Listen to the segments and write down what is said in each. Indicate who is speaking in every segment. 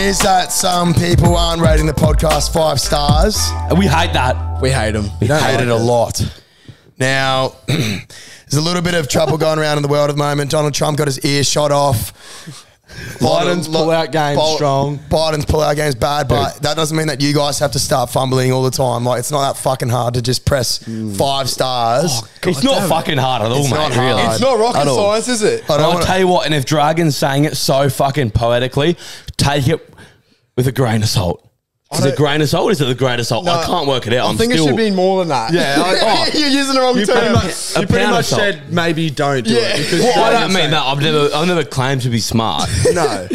Speaker 1: is that some people aren't rating the podcast 5 stars.
Speaker 2: And we hate that.
Speaker 1: We hate them. We hate it a lot. Now, there's a little bit of trouble going around in the world at the moment. Donald Trump got his ear shot off.
Speaker 3: Biden's pull-out game strong.
Speaker 1: Biden's pull-out game's bad, but that doesn't mean that you guys have to start fumbling all the time. Like, it's not that fucking hard to just press 5 stars.
Speaker 2: Oh, it's not fucking hard at all, mate, really.
Speaker 3: It's not rocket science, is it?
Speaker 2: I'll tell you what, and if Dragon's saying it so fucking poetically, take it with a grain of salt. Is it a grain of salt? Is it a grain of salt?
Speaker 3: No,
Speaker 2: I can't work it out.
Speaker 3: I think it should be more than that.
Speaker 2: Yeah,
Speaker 3: you're using the wrong term. You pretty much said maybe don't do it. Because
Speaker 2: I don't mean that. I've never claimed to be smart.
Speaker 3: No.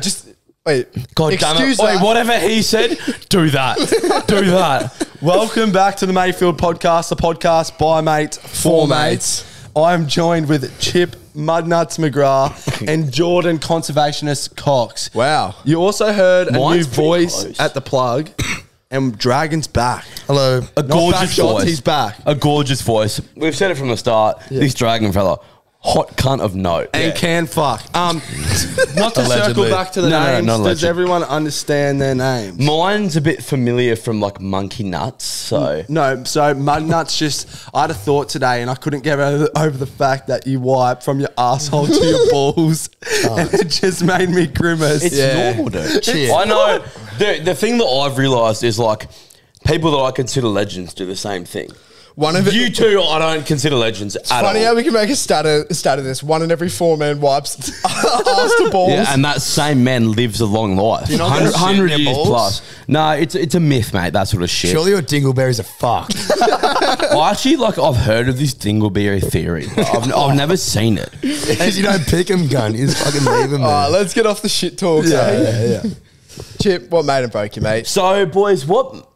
Speaker 3: Just wait.
Speaker 2: God damn it. Wait, whatever he said, do that. Do that.
Speaker 3: Welcome back to the Mayfield podcast, the podcast by mates for mates. I am joined with Chip Mudnuts McGrath and Jordan Conservationist Cox.
Speaker 1: Wow.
Speaker 3: You also heard a
Speaker 2: Mine's
Speaker 3: new
Speaker 2: pretty
Speaker 3: voice
Speaker 2: close.
Speaker 3: at the plug, and Dragon's back.
Speaker 1: Hello.
Speaker 2: A gorgeous voice.
Speaker 3: He's back.
Speaker 2: A gorgeous voice. We've said it from the start. This Dragon fella, hot cunt of note.
Speaker 3: And can fuck. Not to circle
Speaker 1: Allegedly.
Speaker 3: back to the
Speaker 2: No,
Speaker 3: names,
Speaker 2: not
Speaker 3: does
Speaker 2: alleged.
Speaker 3: everyone understand their names?
Speaker 2: Mine's a bit familiar from like Monkey Nuts, so...
Speaker 3: No, so Mudnuts just, I had a thought today and I couldn't get over the fact that you wipe from your asshole to your balls and it just made me grimace.
Speaker 2: It's normal, dude.
Speaker 1: Cheers.
Speaker 2: I know. The thing that I've realised is like people that I consider legends do the same thing.
Speaker 3: One of it,
Speaker 2: You two, I don't consider legends at all.
Speaker 4: Funny how we can make a stat of this. 1 in every 4 men wipes ass to balls.
Speaker 2: Yeah, and that same man lives a long life.
Speaker 1: You're not gonna
Speaker 2: 100
Speaker 1: shit in your
Speaker 2: years
Speaker 1: balls?
Speaker 2: plus. No, it's a myth, mate, that sort of shit.
Speaker 1: Surely your dingleberries are fucked.
Speaker 2: I've heard of this dingleberry theory. I've never seen it.
Speaker 1: Because you don't pick them, gun. You just fucking leave them
Speaker 4: All right,
Speaker 1: there.
Speaker 4: let's get off the shit talk.
Speaker 1: Yeah.
Speaker 4: Chip, what made and broke you, mate?
Speaker 2: So, boys, what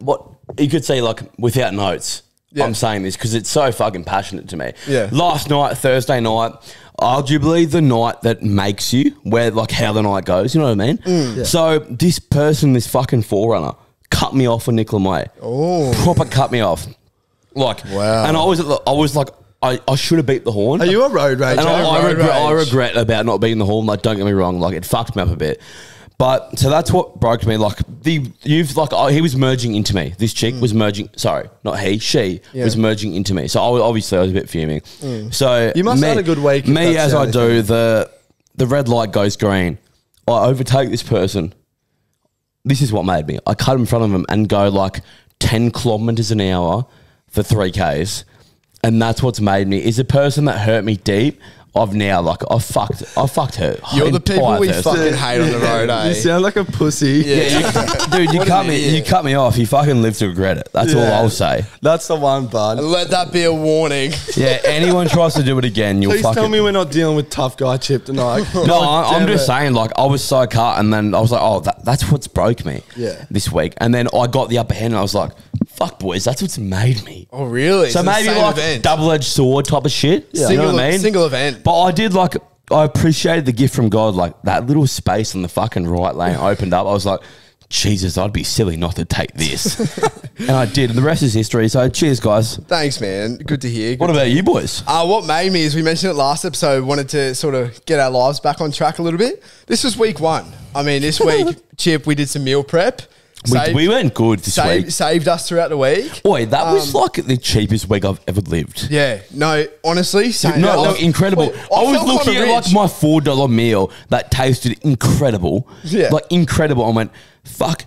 Speaker 2: you could say, like, without notes,
Speaker 4: Yeah.
Speaker 2: I'm saying this because it's so fucking passionate to me.
Speaker 4: Yeah.
Speaker 2: Last night, Thursday night, arguably the night that makes you, where, like, how the night goes, you know what I mean? So, this person, this fucking forerunner, cut me off with Nicola May.
Speaker 4: Oh.
Speaker 2: Proper cut me off. Like,
Speaker 1: Wow.
Speaker 2: And I was like, I should have beat the horn.
Speaker 3: Are you a road rager?
Speaker 2: And I
Speaker 4: road
Speaker 2: regret about not beating the horn. Like, don't get me wrong. Like, it fucked me up a bit. But so that's what broke me. Like he was merging into me. This chick was merging. Sorry, not he. She was merging into me. So I was a bit fuming. So
Speaker 3: You must have had a good week if
Speaker 2: Me
Speaker 3: that's
Speaker 2: as
Speaker 3: the
Speaker 2: I
Speaker 3: only
Speaker 2: do, the red light goes green. I overtake this person. This is what made me. I cut in front of him and go like 10 kilometers an hour for 3Ks. And that's what's made me. Is the person that hurt me deep. I've fucked her.
Speaker 4: You're the people we
Speaker 2: first.
Speaker 4: fucking hate on the road, eh?
Speaker 3: You sound like a pussy.
Speaker 2: Dude, you cut me off. You fucking live to regret it. That's all I'll say.
Speaker 3: That's the one, bud.
Speaker 4: Let that be a warning.
Speaker 2: Yeah, anyone tries to do it again, you'll
Speaker 3: Please
Speaker 2: fucking...
Speaker 3: tell me we're not dealing with tough guy Chip tonight.
Speaker 2: No, I'm just saying, like, I was so cut, and then I was like, oh, that's what's broke me this week. And then I got the upper hand, and I was like, fuck, boys, that's what's made me.
Speaker 4: Oh, really?
Speaker 2: So maybe like double-edged sword type of shit. You know what I mean?
Speaker 4: Single event.
Speaker 2: But I did like... I appreciated the gift from God, like that little space in the fucking right lane opened up. I was like, Jesus, I'd be silly not to take this. And I did. And the rest is history. So cheers, guys.
Speaker 4: Thanks, man. Good to hear.
Speaker 2: What about you boys?
Speaker 4: What made me is we mentioned it last episode, wanted to sort of get our lives back on track a little bit. This was week 1. I mean, this week, Chip, we did some meal prep.
Speaker 2: We went good this week.
Speaker 4: Saved us throughout the week.
Speaker 2: Boy, that was like the cheapest week I've ever lived.
Speaker 4: Yeah. No, honestly.
Speaker 2: Incredible. I was looking at like my $4 meal that tasted incredible.
Speaker 4: Yeah.
Speaker 2: Like incredible. I went, fuck,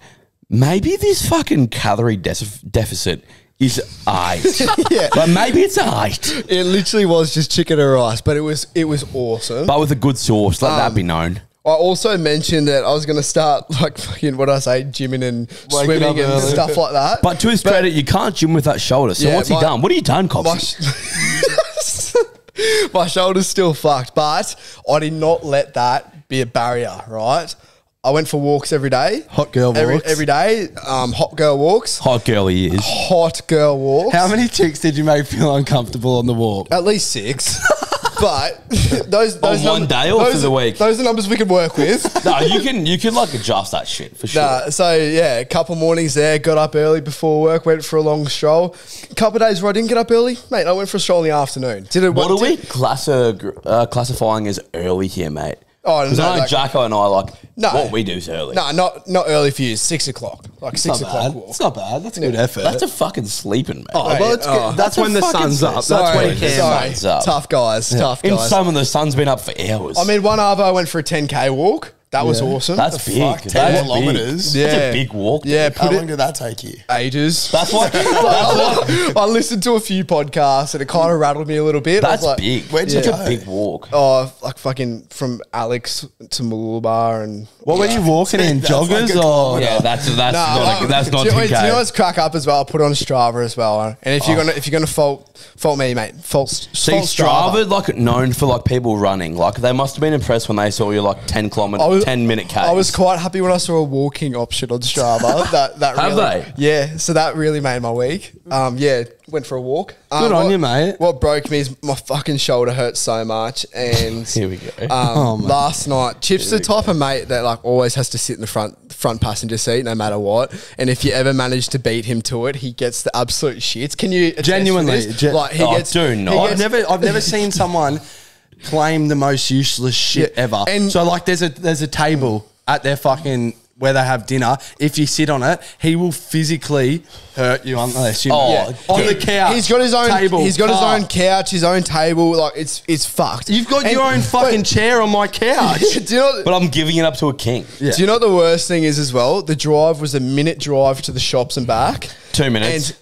Speaker 2: maybe this fucking calorie deficit is 8.
Speaker 4: Yeah.
Speaker 2: But maybe it's 8.
Speaker 4: It literally was just chicken and rice, but it was awesome.
Speaker 2: But with a good sauce, let that be known.
Speaker 4: I also mentioned that I was going to start like fucking, what do I say, gymming and swimming and stuff like that.
Speaker 2: But to his credit, you can't gym with that shoulder. So what's he done? What have you done, Coxy?
Speaker 4: My shoulder's still fucked, but I did not let that be a barrier, right? I went for walks every day.
Speaker 3: Hot girl walks.
Speaker 4: Every day. Hot girl walks.
Speaker 2: Hot girl he is.
Speaker 4: Hot girl walks.
Speaker 3: How many chicks did you make feel uncomfortable on the walk?
Speaker 4: At least 6. But those
Speaker 2: On one day or for the week?
Speaker 4: Those are numbers we could work with.
Speaker 2: No, you can like adjust that shit for sure.
Speaker 4: So yeah, a couple mornings there, got up early before work, went for a long stroll. A couple of days where I didn't get up early, mate, I went for a stroll in the afternoon.
Speaker 2: What are we classifying as early here, mate?
Speaker 4: Oh,
Speaker 2: Because I know Jacko and I, like,
Speaker 4: No.
Speaker 2: what we do is early.
Speaker 4: No, not early for you. 6 o'clock. Like 6 o'clock walk.
Speaker 3: It's not bad. That's a good effort.
Speaker 2: That's a fucking sleeping, man.
Speaker 3: Oh, well, it's good. That's when the sun's up. That's
Speaker 4: Sorry,
Speaker 3: when you can.
Speaker 4: sorry.
Speaker 2: Sun's up.
Speaker 4: Tough guys. Tough
Speaker 2: In
Speaker 4: guys.
Speaker 2: summer, the sun's been up for hours.
Speaker 4: I mean, one Arvo went for a 10K walk. That was awesome.
Speaker 2: that's big.
Speaker 1: fuck? 10
Speaker 2: That's
Speaker 1: kilometres?
Speaker 2: Big. That's
Speaker 4: Yeah.
Speaker 2: a big walk.
Speaker 4: Yeah,
Speaker 1: How
Speaker 4: put
Speaker 1: long
Speaker 4: it
Speaker 1: did that take you?
Speaker 4: ages.
Speaker 2: That's why.
Speaker 4: I listened to a few podcasts and it kind of rattled me a little bit. I was
Speaker 2: That's
Speaker 4: like,
Speaker 2: big.
Speaker 1: Where'd you
Speaker 2: That's
Speaker 1: go?
Speaker 2: a big walk.
Speaker 4: Oh, like fucking from Alex to Mooloolaba and
Speaker 3: What were you walking in?
Speaker 1: That's like
Speaker 3: Joggers
Speaker 1: a
Speaker 3: or?
Speaker 2: Yeah, that's not
Speaker 4: do
Speaker 2: too
Speaker 4: you know
Speaker 2: gay.
Speaker 4: what's crack up as well? I'll put it on Strava as well. And if you're gonna fault me, mate, fault
Speaker 2: See,
Speaker 4: Strava.
Speaker 2: Strava, like, known for, like, people running. Like, they must have been impressed when they saw you, like, 10-minute Ks.
Speaker 4: I was quite happy when I saw a walking option on Strava. that
Speaker 2: Have
Speaker 4: really,
Speaker 2: they?
Speaker 4: Yeah, so that really made my week. Yeah, went for a walk.
Speaker 3: Good on you, mate.
Speaker 4: What broke me is my fucking shoulder hurt so much, and
Speaker 2: Here we go.
Speaker 4: last night, Chip's the type of mate that like always has to sit in the front passenger seat no matter what. And if you ever manage to beat him to it, he gets the absolute shits. Can you attest to
Speaker 3: Genuinely,
Speaker 4: this? Like he gets.
Speaker 2: do
Speaker 4: he
Speaker 2: not.
Speaker 4: gets-
Speaker 3: I've never seen someone claim the most useless shit
Speaker 4: Yeah,
Speaker 3: ever.
Speaker 4: and-
Speaker 3: So like, there's a table at their fucking where they have dinner. If you sit on it, he will physically hurt you unless you
Speaker 2: Oh,
Speaker 3: on the couch.
Speaker 4: He's got his own
Speaker 3: table.
Speaker 4: He's got his
Speaker 3: car.
Speaker 4: own couch, his own table. Like it's fucked.
Speaker 3: You've got
Speaker 4: And-
Speaker 3: your own fucking
Speaker 4: wait,
Speaker 3: chair on my couch.
Speaker 4: do you know?
Speaker 2: But I'm giving it up to a king.
Speaker 3: Yeah.
Speaker 4: Do you know what the worst thing is as well? The drive was a minute drive to the shops and back.
Speaker 2: 2 minutes.
Speaker 4: And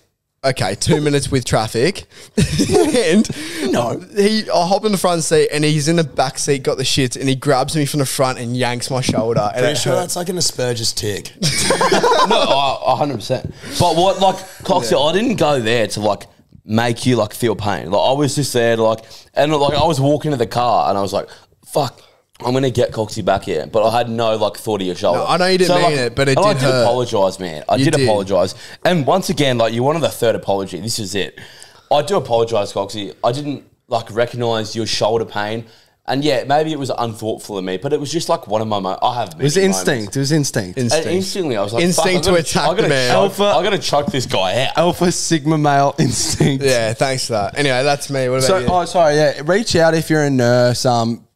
Speaker 4: okay, 2 minutes with traffic. And I hop in the front seat and he's in the back seat, got the shits, and he grabs me from the front and yanks my shoulder. And
Speaker 1: Pretty
Speaker 4: it
Speaker 1: sure
Speaker 4: hurt.
Speaker 1: that's like an Asperger's tick.
Speaker 2: No, 100%. But what, like, Coxy, I didn't go there to, like, make you, like, feel pain. Like, I was just there to, like, and, like, I was walking to the car and I was like, fuck, I'm going to get Coxy back here. But I had no, like, thought of your shoulder.
Speaker 4: No, I know you didn't mean it, but it
Speaker 2: and
Speaker 4: did
Speaker 2: I
Speaker 4: hurt.
Speaker 2: did apologise, man. I
Speaker 4: You
Speaker 2: did
Speaker 4: did.
Speaker 2: apologise. And once again, like, you wanted the third apology. This is it. I do apologise, Coxy. I didn't, like, recognise your shoulder pain. And yeah, maybe it was unthoughtful of me, but it was just like one of my I have
Speaker 3: It was
Speaker 2: many
Speaker 3: instinct.
Speaker 2: moments.
Speaker 3: It was instinct.
Speaker 2: And instantly, I was like,
Speaker 4: Instinct
Speaker 2: fuck,
Speaker 4: to attack the man.
Speaker 3: Alpha-
Speaker 2: I got to choke this guy out.
Speaker 3: Alpha Sigma male instinct.
Speaker 4: Yeah, thanks for that. Anyway, that's me. What about
Speaker 3: So,
Speaker 4: you?
Speaker 3: oh, sorry, yeah. Reach out if you're a nurse,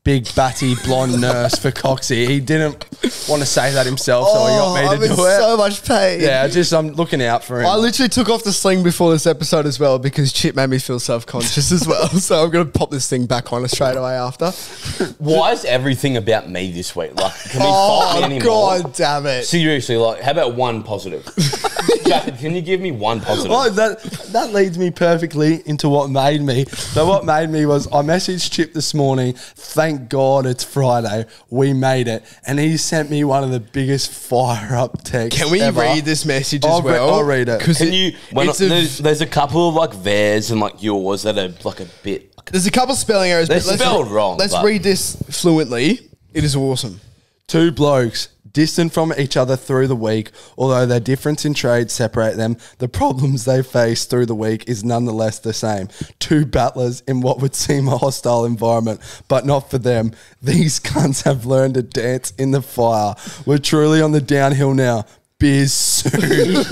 Speaker 3: big batty blonde nurse for Coxy. He didn't want to say that himself, so he got me
Speaker 4: I'm
Speaker 3: to
Speaker 4: in
Speaker 3: do it.
Speaker 4: so much pain.
Speaker 3: Yeah, I'm looking out for him.
Speaker 4: I literally took off the sling before this episode as well because Chip made me feel self-conscious as well. So I'm going to pop this thing back on straight away after.
Speaker 2: Why is everything about me this week? Like, can we fight me anymore?
Speaker 4: God damn it.
Speaker 2: Seriously, like, how about one positive? Jack, can you give me one positive?
Speaker 3: Oh, that leads me perfectly into what made me. So what made me was I messaged Chip this morning. Thank God it's Friday. We made it, and he sent me one of the biggest fire up texts.
Speaker 4: Can we
Speaker 3: ever.
Speaker 4: read this message as
Speaker 3: I'll
Speaker 4: well?
Speaker 3: I'll read it.
Speaker 2: Can you? There's a couple of like theirs and like yours that are like a bit.
Speaker 4: There's a couple spelling errors.
Speaker 2: They're
Speaker 4: but let's-
Speaker 2: spelled wrong,
Speaker 4: Let's
Speaker 2: but-
Speaker 4: read this fluently. It is awesome.
Speaker 3: Two blokes distant from each other through the week, although their difference in trade separate them, the problems they face through the week is nonetheless the same. Two battlers in what would seem a hostile environment, but not for them. These cunts have learned to dance in the fire. We're truly on the downhill now. Beers soon.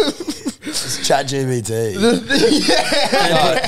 Speaker 1: It's ChatGPT.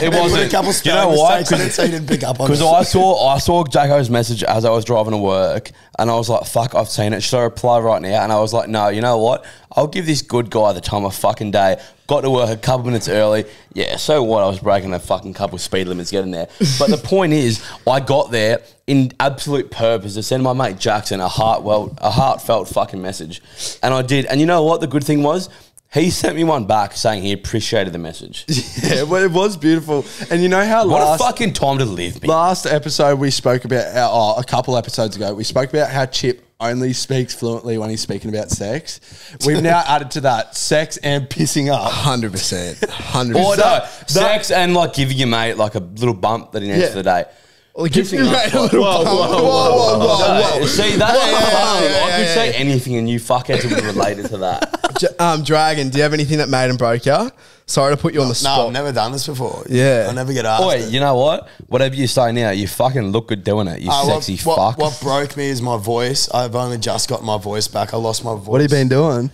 Speaker 2: It wasn't.
Speaker 1: A couple
Speaker 2: You
Speaker 1: spelling
Speaker 2: know why?
Speaker 1: mistakes on it so you didn't pick up on it.
Speaker 2: Because I saw Jacko's message as I was driving to work, and I was like, "Fuck, I've seen it. Should I reply right now?" And I was like, "No, you know what? I'll give this good guy the time of fucking day." Got to work a couple minutes early. Yeah, so what? I was breaking a fucking couple of speed limits getting there. But the point is, I got there in absolute purpose to send my mate Jackson a heartfelt fucking message, and I did. And you know what? The good thing was, he sent me one back saying he appreciated the message.
Speaker 3: Yeah, well, it was beautiful. And you know how
Speaker 2: What a fucking time to live, man.
Speaker 3: last episode we spoke about, a couple episodes ago, we spoke about how Chip only speaks fluently when he's speaking about sex. We've now added to that sex and pissing up.
Speaker 4: 100%. 100%.
Speaker 2: Or no, sex and like giving your mate like a little bump that he needs
Speaker 3: Yeah.
Speaker 2: for the day.
Speaker 4: Well, give
Speaker 2: Kissing
Speaker 4: me
Speaker 2: up.
Speaker 4: a little
Speaker 3: Whoa,
Speaker 4: bump.
Speaker 3: whoa,
Speaker 4: Whoa, whoa,
Speaker 2: No, see, that's I could
Speaker 4: yeah,
Speaker 2: say anything and you fuckheads would be related to that.
Speaker 4: Dragon, do you have anything that made and broke you? Sorry to put you on the
Speaker 1: No,
Speaker 4: spot.
Speaker 1: I've never done this before.
Speaker 4: Yeah.
Speaker 1: I never get asked.
Speaker 2: Boy,
Speaker 1: it.
Speaker 2: you know what? Whatever you say now, you fucking look good doing it, you sexy fuck.
Speaker 1: What broke me is my voice. I've only just got my voice back. I lost my voice.
Speaker 3: What have you been doing?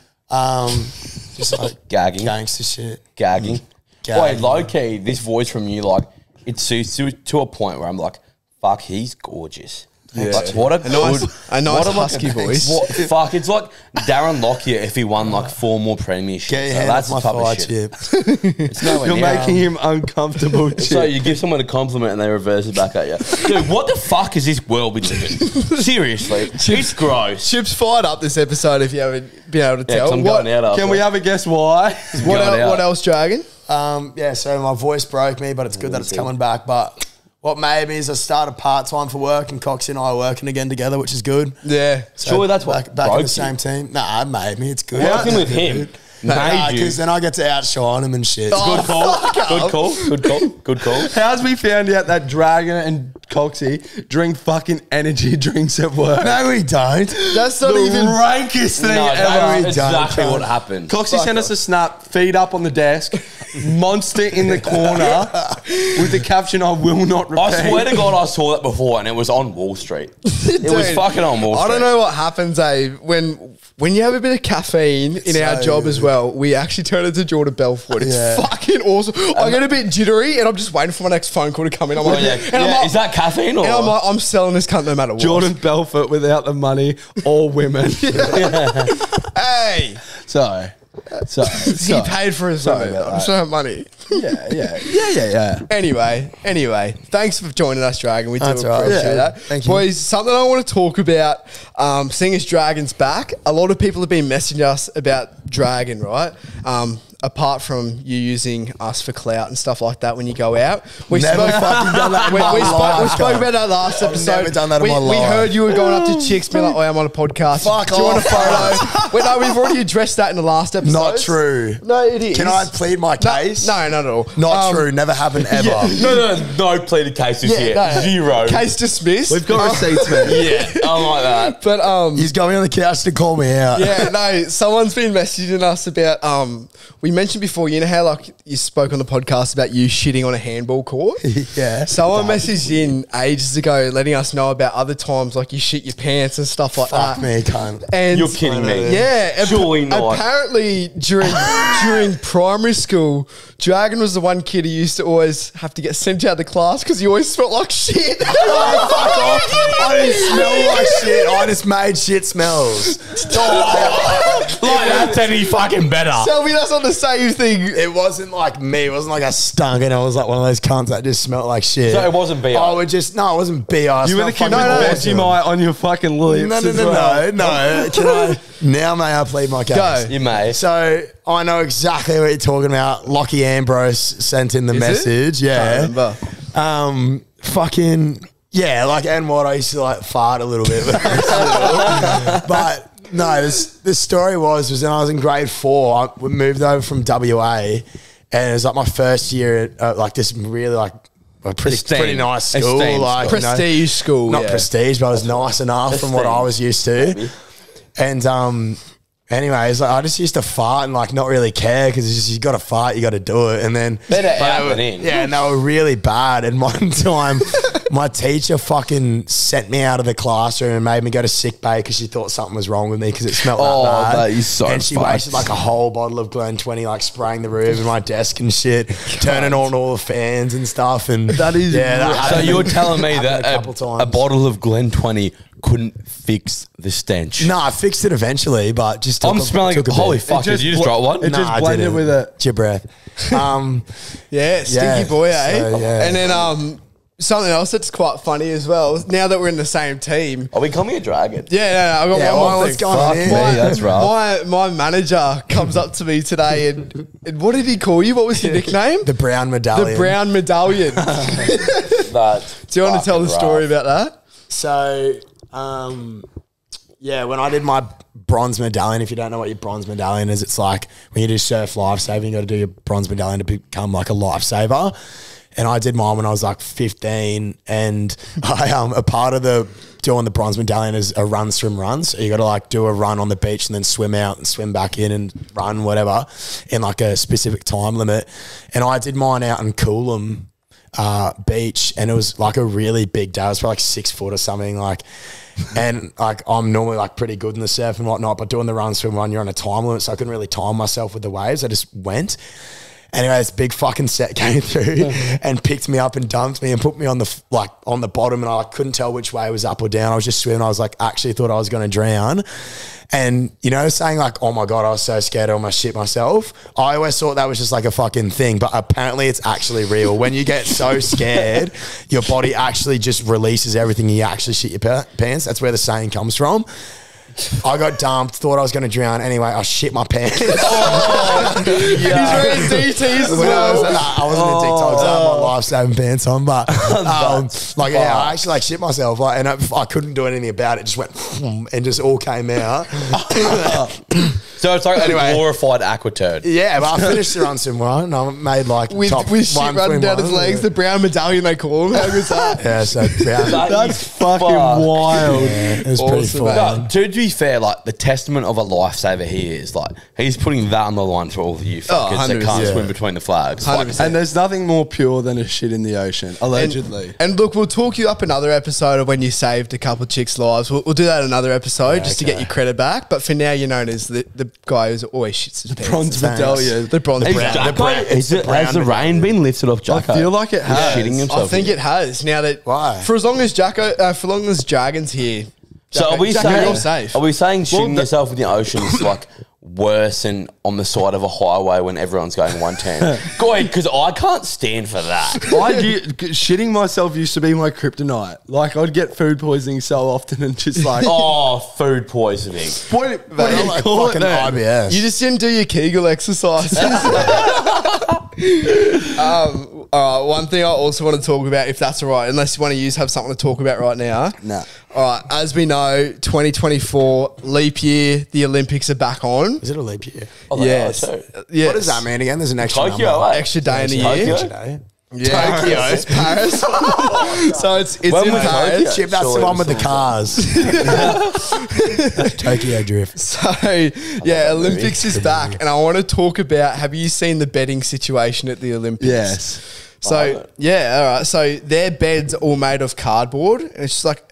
Speaker 1: Just like
Speaker 2: Gagging.
Speaker 1: gangster shit.
Speaker 2: Gagging.
Speaker 1: Gagging.
Speaker 2: Wait, low key, this voice from you, like, it suits you to a point where I'm like, fuck, he's gorgeous. Like, what a
Speaker 4: nice
Speaker 2: what
Speaker 4: husky voice.
Speaker 2: Fuck, it's like Darren Lockyer if he won like 4 more premierships.
Speaker 1: Get your
Speaker 2: So
Speaker 1: hand
Speaker 2: that's
Speaker 1: off
Speaker 2: the
Speaker 1: my
Speaker 2: type of
Speaker 1: fire
Speaker 2: shit.
Speaker 1: chip.
Speaker 2: It's nowhere
Speaker 3: You're
Speaker 2: near.
Speaker 3: making him uncomfortable.
Speaker 2: So you give someone a compliment and they reverse it back at you. Dude, what the fuck is this world we live in? Seriously. It's gross.
Speaker 4: Chip's fired up this episode if you haven't been able to
Speaker 2: Yeah, 'cause
Speaker 4: tell.
Speaker 2: I'm
Speaker 4: What,
Speaker 2: going out after.
Speaker 3: Can we have a guess why?
Speaker 4: what else, Dragon?
Speaker 1: Yeah, so my voice broke me, but it's good that it's coming back. But what made me is I started part-time for work and Coxy and I are working again together, which is good.
Speaker 4: Yeah.
Speaker 1: So
Speaker 2: Surely that's what
Speaker 1: back in
Speaker 2: broke
Speaker 1: the same
Speaker 2: you.
Speaker 1: team. Nah, it made me. It's good.
Speaker 2: Working with him made you.
Speaker 1: Because then I get to outshine him and shit.
Speaker 2: Good call. Good call. Good call. Good call.
Speaker 3: How's we found out that Dragon and Coxy drink fucking energy drinks at work?
Speaker 1: No, we don't.
Speaker 4: That's not
Speaker 3: the
Speaker 4: even...
Speaker 3: rankest thing
Speaker 2: No,
Speaker 3: ever.
Speaker 2: that's
Speaker 1: we don't,
Speaker 2: exactly
Speaker 1: cunt.
Speaker 2: what happened.
Speaker 3: Coxy sent us a snap, feet up on the desk, monster in the corner with the caption, I will not repeat.
Speaker 2: I swear to God, I saw that before, and it was on Wall Street. It was
Speaker 4: Dude,
Speaker 2: fucking on Wall Street.
Speaker 4: I don't know what happens, when you have a bit of caffeine in our
Speaker 1: so
Speaker 4: job
Speaker 1: good.
Speaker 4: as well, we actually turn into Jordan Belfort. It's
Speaker 1: Yeah.
Speaker 4: fucking awesome. I get a bit jittery and I'm just waiting for my next phone call to come in. I'm
Speaker 2: Oh,
Speaker 4: like,
Speaker 2: yeah.
Speaker 4: and I'm like,
Speaker 2: Is that caffeine or?
Speaker 4: and I'm like, I'm selling this cunt no matter what.
Speaker 3: Jordan Belfort without the money, all women.
Speaker 4: Hey,
Speaker 3: So,
Speaker 4: he paid for his
Speaker 3: Sorry
Speaker 4: women.
Speaker 3: about
Speaker 4: I'm
Speaker 3: that.
Speaker 4: just don't have money.
Speaker 3: yeah.
Speaker 4: Anyway, thanks for joining us, Dragon. We do
Speaker 1: That's all right.
Speaker 4: appreciate
Speaker 1: Yeah.
Speaker 4: that.
Speaker 1: Thank you.
Speaker 4: Boys, something I want to talk about, seeing as Dragon's back, a lot of people have been messaging us about Dragon, right? Apart from you using us for clout and stuff like that when you go out. We
Speaker 1: Never fucking done that in my
Speaker 4: we
Speaker 1: life,
Speaker 4: spoke
Speaker 1: guys.
Speaker 4: about that last
Speaker 1: I've
Speaker 4: episode.
Speaker 1: never done that in
Speaker 4: we,
Speaker 1: my
Speaker 4: we
Speaker 1: life.
Speaker 4: heard you were going up to chicks being like, oh, I'm on a podcast.
Speaker 1: Fuck
Speaker 4: Do you want a
Speaker 1: off.
Speaker 4: photo? Wait, no, we've already addressed that in the last episode.
Speaker 1: Not true.
Speaker 4: No, it is.
Speaker 1: Can I plead my case?
Speaker 4: No, not at all.
Speaker 1: Not true. Never happened ever.
Speaker 2: No pleaded cases
Speaker 4: Yeah,
Speaker 2: here.
Speaker 4: no.
Speaker 2: Zero.
Speaker 4: Case dismissed.
Speaker 3: We've got receipts, man.
Speaker 2: Yeah, I like that.
Speaker 4: But
Speaker 1: He's got me on the couch to call me out.
Speaker 4: yeah, no, someone's been messaging us about we mentioned before, you know how like you spoke on the podcast about you shitting on a handball court?
Speaker 1: Yeah.
Speaker 4: Someone messaged in ages ago letting us know about other times like you shit your pants and stuff like
Speaker 1: Fuck
Speaker 4: that.
Speaker 1: me, cunt.
Speaker 4: And
Speaker 2: You're kidding me.
Speaker 4: Yeah,
Speaker 2: Surely not.
Speaker 4: Apparently during primary school, Dragon was the one kid who used to always have to get sent out of the class because he always smelled like shit.
Speaker 1: Oh, fuck off. I didn't smell like shit. I just made shit smells.
Speaker 2: Like that's any fucking better.
Speaker 4: Tell me that's not the same thing.
Speaker 1: It wasn't like me. It wasn't like I stunk and I was like one of those cunts that just smelled like shit.
Speaker 2: So it wasn't BO?
Speaker 1: I would just, no, it wasn't BO.
Speaker 3: You were the kid with
Speaker 1: awesome.
Speaker 3: Vegemite on your fucking lips.
Speaker 1: No.
Speaker 3: as well.
Speaker 1: Can I, now may I plead my case?
Speaker 4: Go.
Speaker 2: You may.
Speaker 1: So I know exactly what you're talking about. Lockie Ambrose sent in the message. Yeah.
Speaker 4: remember.
Speaker 1: Fucking, yeah, like, and what I used to like fart a little bit. But no, the story was when I was in grade 4, we moved over from WA and it was like my first year at like this really like a pretty nice school.
Speaker 2: Esteemed
Speaker 1: Like, you know,
Speaker 4: Prestige school.
Speaker 1: not
Speaker 4: yeah.
Speaker 1: prestige, but it was nice enough from what I was used to. And anyways, like, I just used to fart and like not really care because it's just you got to fart, you got to do it, and then
Speaker 2: Better
Speaker 1: but
Speaker 2: out
Speaker 1: they
Speaker 2: than
Speaker 1: were-
Speaker 2: in.
Speaker 1: Yeah, and they were really bad. And one time, my teacher fucking sent me out of the classroom and made me go to sick bay because she thought something was wrong with me because it smelled
Speaker 2: Oh,
Speaker 1: that bad.
Speaker 2: that is so
Speaker 1: And she
Speaker 2: fucked.
Speaker 1: wasted like a whole bottle of Glen 20, like spraying the room and my desk and shit, turning on all the fans and stuff. And
Speaker 3: That is
Speaker 1: that
Speaker 2: So
Speaker 1: happened-
Speaker 2: you're telling me
Speaker 1: happened
Speaker 2: that
Speaker 1: a couple
Speaker 2: a
Speaker 1: times.
Speaker 2: bottle of Glen 20 couldn't fix the stench?
Speaker 1: No, I fixed it eventually, but just took
Speaker 2: I'm
Speaker 1: a-
Speaker 2: smelling
Speaker 1: took
Speaker 2: it.
Speaker 1: a
Speaker 2: Holy
Speaker 1: bit.
Speaker 2: fuck, did you just drop one?
Speaker 3: It just
Speaker 1: I
Speaker 3: blended
Speaker 1: didn't.
Speaker 3: with it.
Speaker 1: It's your breath.
Speaker 4: Yeah, stinky
Speaker 1: Yeah,
Speaker 4: boy, eh?
Speaker 1: so, yeah.
Speaker 4: And then something else that's quite funny as well. Now that we're in the same team.
Speaker 2: Are we calling me a dragon?
Speaker 4: Yeah, I got
Speaker 1: Yeah,
Speaker 4: one more
Speaker 1: what's
Speaker 4: thing.
Speaker 1: going on
Speaker 2: Fuck
Speaker 1: here?
Speaker 2: me, that's rough.
Speaker 4: My manager comes up to me today and what did he call you? What was your nickname?
Speaker 1: The brown medallion.
Speaker 4: The brown medallion.
Speaker 2: That's
Speaker 4: Do you want to tell the
Speaker 2: fucking
Speaker 4: story
Speaker 2: rough.
Speaker 4: about that?
Speaker 1: So, yeah, when I did my bronze medallion, if you don't know what your bronze medallion is, it's like when you do surf lifesaving, you got to do your bronze medallion to become like a lifesaver. And I did mine when I was like 15, and I a part of the doing the bronze medallion is a run, swim, run. So you got to like do a run on the beach and then swim out and swim back in and run whatever in like a specific time limit. And I did mine out in Coolum beach, and it was like a really big day. It was probably like 6 foot or something, like. And like I'm normally like pretty good in the surf and whatnot, but doing the run, swim, run, you're on a time limit, so I couldn't really time myself with the waves. I just went. Anyway, this big fucking set came through and picked me up and dumped me and put me on the bottom, and I couldn't tell which way it was up or down. I was just swimming. I was like, actually thought I was going to drown. And, you know, saying like, oh my God, I was so scared I almost shit myself. I always thought that was just like a fucking thing, but apparently it's actually real. When you get so scared, your body actually just releases everything and you actually shit your pants. That's where the saying comes from. I got dumped, thought I was going to drown. Anyway, I shit my pants.
Speaker 4: He's wearing DTs as well.
Speaker 1: I wasn't in TikToks. I had my life-saving pants on, but I actually shit myself, and I couldn't do anything about it. Just went and just all came out.
Speaker 2: So it's like a glorified aqua turd.
Speaker 1: Yeah, but I finished the run swim one, and I made
Speaker 4: with shit running down his legs. The brown medallion they call him. How good's that?
Speaker 1: Yeah, so brown.
Speaker 3: That's fucking wild.
Speaker 1: Yeah, it was pretty fun.
Speaker 2: No, to be fair, like the testament of a lifesaver he is, like he's putting that on the line for all of you fuckers that can't swim between the flags.
Speaker 3: 100%. And there's nothing more pure than a shit in the ocean, allegedly.
Speaker 4: And look, we'll talk you up another episode of when you saved a couple of chicks' lives. We'll do that another episode just to get your credit back. But for now, you're known as the guy who's always shits his pants.
Speaker 3: Bronze medallion.
Speaker 4: The bronze medallion.
Speaker 2: Has the rain been lifted off Jacko?
Speaker 3: I feel like it has.
Speaker 2: Shitting himself.
Speaker 4: I think it has. Now that for as long as Dragon's here.
Speaker 2: So are we
Speaker 4: you're safe.
Speaker 2: saying shitting yourself in the ocean is like worse and on the side of a highway when everyone's going 110? Go ahead, because I can't stand for that.
Speaker 3: Shitting myself used to be my kryptonite. Like I'd get food poisoning so often and just like
Speaker 2: food poisoning.
Speaker 3: What do you call it?
Speaker 1: IBS.
Speaker 4: You just didn't do your Kegel exercises. All right, one thing I also want to talk about, if that's all right, unless you want to have something to talk about right now.
Speaker 3: No.
Speaker 4: All right, as we know, 2024, leap year, the Olympics are back on.
Speaker 1: Is it a leap year?
Speaker 4: Yes. Yes.
Speaker 1: What does that mean again? There's an extra
Speaker 2: Tokyo,
Speaker 1: number.
Speaker 4: Extra day in a year.
Speaker 1: Extra day.
Speaker 4: Yeah. Tokyo, it's Paris. So it's in Paris.
Speaker 1: Chip, that's the one with the cars. Tokyo Drift.
Speaker 4: So, yeah, Olympics is back. And I want to talk about, have you seen the bedding situation at the Olympics?
Speaker 3: Yes.
Speaker 4: So, yeah, all right. So their beds are all made of cardboard. And it's just like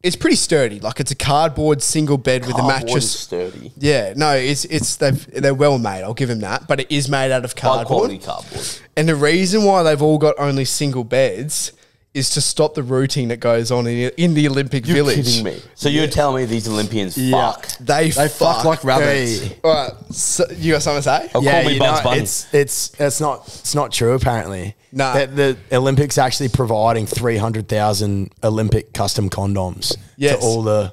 Speaker 4: it's pretty sturdy. Like it's a cardboard single bed with a mattress.
Speaker 2: Sturdy.
Speaker 4: Yeah, no, they're well made. I'll give them that, but it is made out of cardboard.
Speaker 2: High quality cardboard.
Speaker 4: And the reason why they've all got only single beds is to stop the routing that goes on in the Olympic Village.
Speaker 2: You're kidding me. So you're telling me these Olympians fuck?
Speaker 4: They
Speaker 3: fuck like rabbits.
Speaker 4: Hey. All right, so you got something to say?
Speaker 2: Call me Bugs Bunny.
Speaker 1: It's not true apparently.
Speaker 4: No.
Speaker 1: The Olympics actually providing 300,000 Olympic custom condoms to all the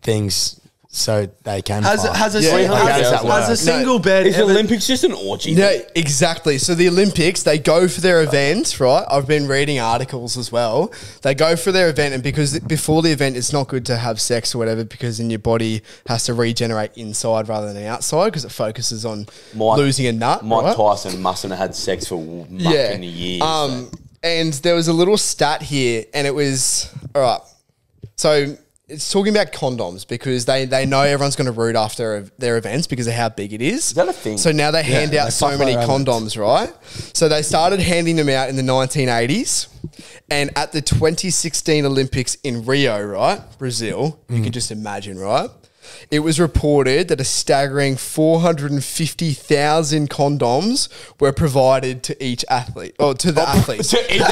Speaker 1: things so they can
Speaker 3: Has a single bed.
Speaker 2: Is the Olympics just an orgy?
Speaker 4: No, exactly. So the Olympics, they go for their event, right? I've been reading articles as well. They go for their event, and because before the event, it's not good to have sex or whatever, because then your body has to regenerate inside rather than outside, because it focuses on losing a nut.
Speaker 2: Mike Tyson mustn't have had sex for mucking years.
Speaker 4: And there was a little stat here, and it was, all right, so it's talking about condoms, because they know everyone's going to root after their events because of how big it is.
Speaker 2: Is that a thing?
Speaker 4: So now they hand out so many condoms, right? So they started handing them out in the 1980s. And at the 2016 Olympics in Rio, right, Brazil, you can just imagine, right? It was reported that a staggering 450,000 condoms were provided to each athlete, or to the athletes. To the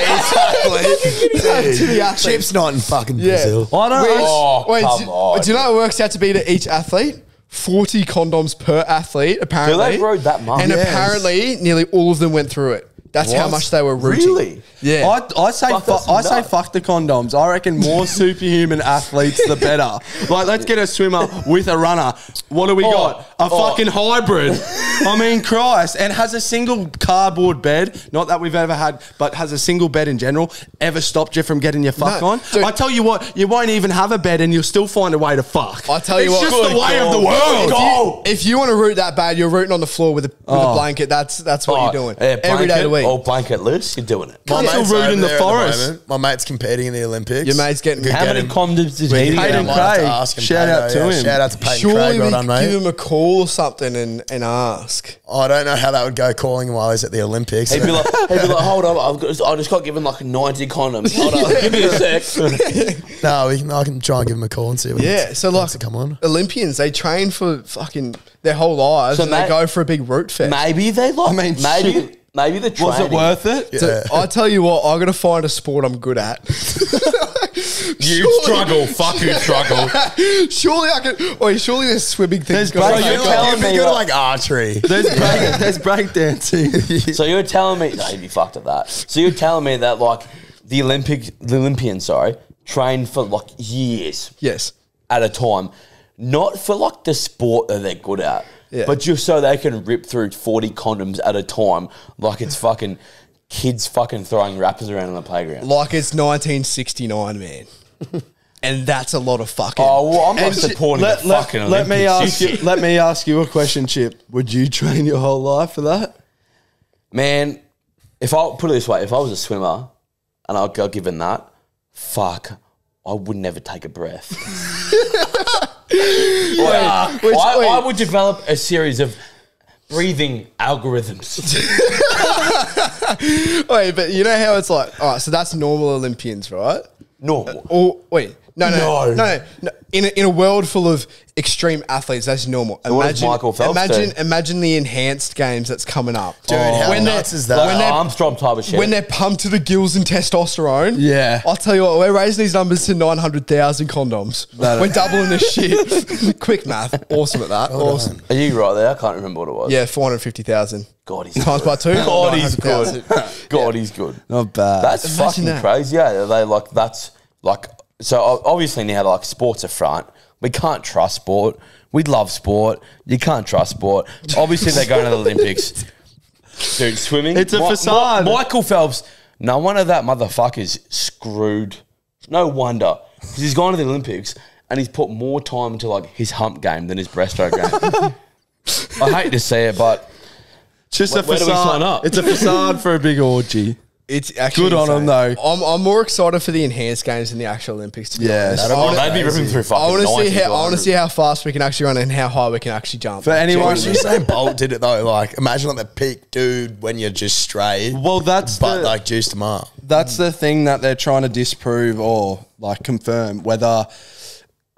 Speaker 4: athlete.
Speaker 1: Chip's not in fucking Brazil.
Speaker 2: I don't know.
Speaker 4: Do you know what it works out to be to each athlete? 40 condoms per athlete, apparently.
Speaker 2: Do they grow that much?
Speaker 4: And apparently, nearly all of them went through it. That's how much they were rooting.
Speaker 2: Really?
Speaker 4: Yeah.
Speaker 3: I say fuck the condoms. I reckon more superhuman athletes, the better. Like, let's get a swimmer with a runner. What do we got? A fucking hybrid. I mean, Christ. And has a single cardboard bed, not that we've ever had, but has a single bed in general, ever stopped you from getting your fuck on? Dude, I tell you what, you won't even have a bed and you'll still find a way to fuck.
Speaker 4: I tell you what.
Speaker 3: It's just the way of the world.
Speaker 4: If you want to root that bad, you're rooting on the floor with a blanket. That's what you're doing. Every day of the week.
Speaker 2: Or blanket loose, you're doing it.
Speaker 3: My mate's root in the forest.
Speaker 1: My mate's competing in the Olympics.
Speaker 4: Your mate's getting...
Speaker 2: How many condoms is he?
Speaker 3: Peyton Craig. Shout out to him.
Speaker 1: Shout out to Peyton
Speaker 4: Surely
Speaker 1: Craig. Well done, mate.
Speaker 4: Give him a call or something and ask. ask.
Speaker 1: I don't know how that would go calling him while he's at the Olympics.
Speaker 2: He'd be like, hold on, I just got given like 90 condoms. Hold on, give me a sec.
Speaker 1: No, I can try and give him a call and see what
Speaker 4: So like,
Speaker 1: to come on.
Speaker 4: Olympians, they train for fucking their whole lives,
Speaker 2: So
Speaker 4: and they go for a big root fest.
Speaker 2: Maybe they like, maybe the training.
Speaker 3: Was it worth it?
Speaker 1: Yeah.
Speaker 4: So I tell you what, I got to find a sport I'm good at.
Speaker 2: You struggle, fucking struggle.
Speaker 4: Surely I can. Wait, surely there's swimming things.
Speaker 3: There's
Speaker 4: going on.
Speaker 3: break-
Speaker 1: You're
Speaker 2: telling
Speaker 1: like,
Speaker 2: me
Speaker 1: you'd be good at
Speaker 2: like-
Speaker 1: like archery.
Speaker 3: There's breakdancing.
Speaker 2: So you're telling me, no, you'd be fucked at that. So you're telling me that like the Olympians, train for like years
Speaker 4: Yes.
Speaker 2: at a time, not for like the sport that they're good at,
Speaker 4: Yeah.
Speaker 2: but just so they can rip through 40 condoms at a time, like it's fucking kids fucking throwing rappers around on the playground.
Speaker 4: Like it's 1969, man. And that's a lot of fucking.
Speaker 2: Oh, well, I'm not
Speaker 3: And
Speaker 2: supporting the fucking
Speaker 3: let me
Speaker 2: Olympics.
Speaker 3: ask you. Let me ask you a question, Chip. Would you train your whole life for that?
Speaker 2: Man, if I put it this way, if I was a swimmer and I got given that, fuck, I would never take a breath. I would develop a series of breathing algorithms.
Speaker 4: Wait, but you know how it's like. All right, so that's normal Olympians, right?
Speaker 2: Normal.
Speaker 4: Or wait, no. In a world full of extreme athletes, that's normal.
Speaker 2: what does Michael Phelps do?
Speaker 4: Imagine the enhanced games that's coming up.
Speaker 1: Dude, how
Speaker 4: When
Speaker 1: nuts
Speaker 4: they're-
Speaker 1: is that?
Speaker 2: Like
Speaker 4: they're-
Speaker 2: Armstrong type of shit.
Speaker 4: When they're pumped to the gills in testosterone,
Speaker 3: Yeah.
Speaker 4: I'll tell you what, we're raising these numbers to 900,000 condoms. We're doubling this shit. Quick math, awesome at that. Awesome.
Speaker 2: Are you right there? I can't remember what it was.
Speaker 4: Yeah, 450,000
Speaker 2: God, he's
Speaker 4: times by two.
Speaker 2: God, he's good.
Speaker 4: 900,000.
Speaker 2: God, he's good.
Speaker 3: Not bad.
Speaker 2: That's
Speaker 4: Imagine
Speaker 2: fucking
Speaker 4: that.
Speaker 2: crazy. Yeah, they like that's like so. Obviously now like sports are front. We can't trust sport. We love sport. You can't trust sport. Obviously they're going to the Olympics. Dude, swimming.
Speaker 3: It's a facade.
Speaker 2: Michael Phelps. No wonder that motherfucker's screwed. No wonder, because he's gone to the Olympics and he's put more time into like his hump game than his breaststroke game. I hate to say it, but
Speaker 3: just a
Speaker 2: Where do we
Speaker 3: facade.
Speaker 2: sign up?
Speaker 3: It's a facade for a big orgy.
Speaker 4: It's actually
Speaker 3: Good on 'em,
Speaker 4: insane.
Speaker 3: though.
Speaker 4: I'm more excited for the enhanced games than the actual Olympics. To be
Speaker 3: Yeah,
Speaker 4: honest.
Speaker 3: that'll
Speaker 4: I wanna-
Speaker 2: they'd be ripping through fucking.
Speaker 4: I want to
Speaker 2: 90
Speaker 4: see how
Speaker 2: to 100.
Speaker 4: how fast we can actually run and how high we can actually jump.
Speaker 3: For anyone,
Speaker 1: Usain Bolt did it though. Like, imagine like the peak dude when you're just straight.
Speaker 3: well, that's
Speaker 1: but
Speaker 3: the,
Speaker 1: like juiced him up.
Speaker 3: that's the thing that they're trying to disprove or like confirm whether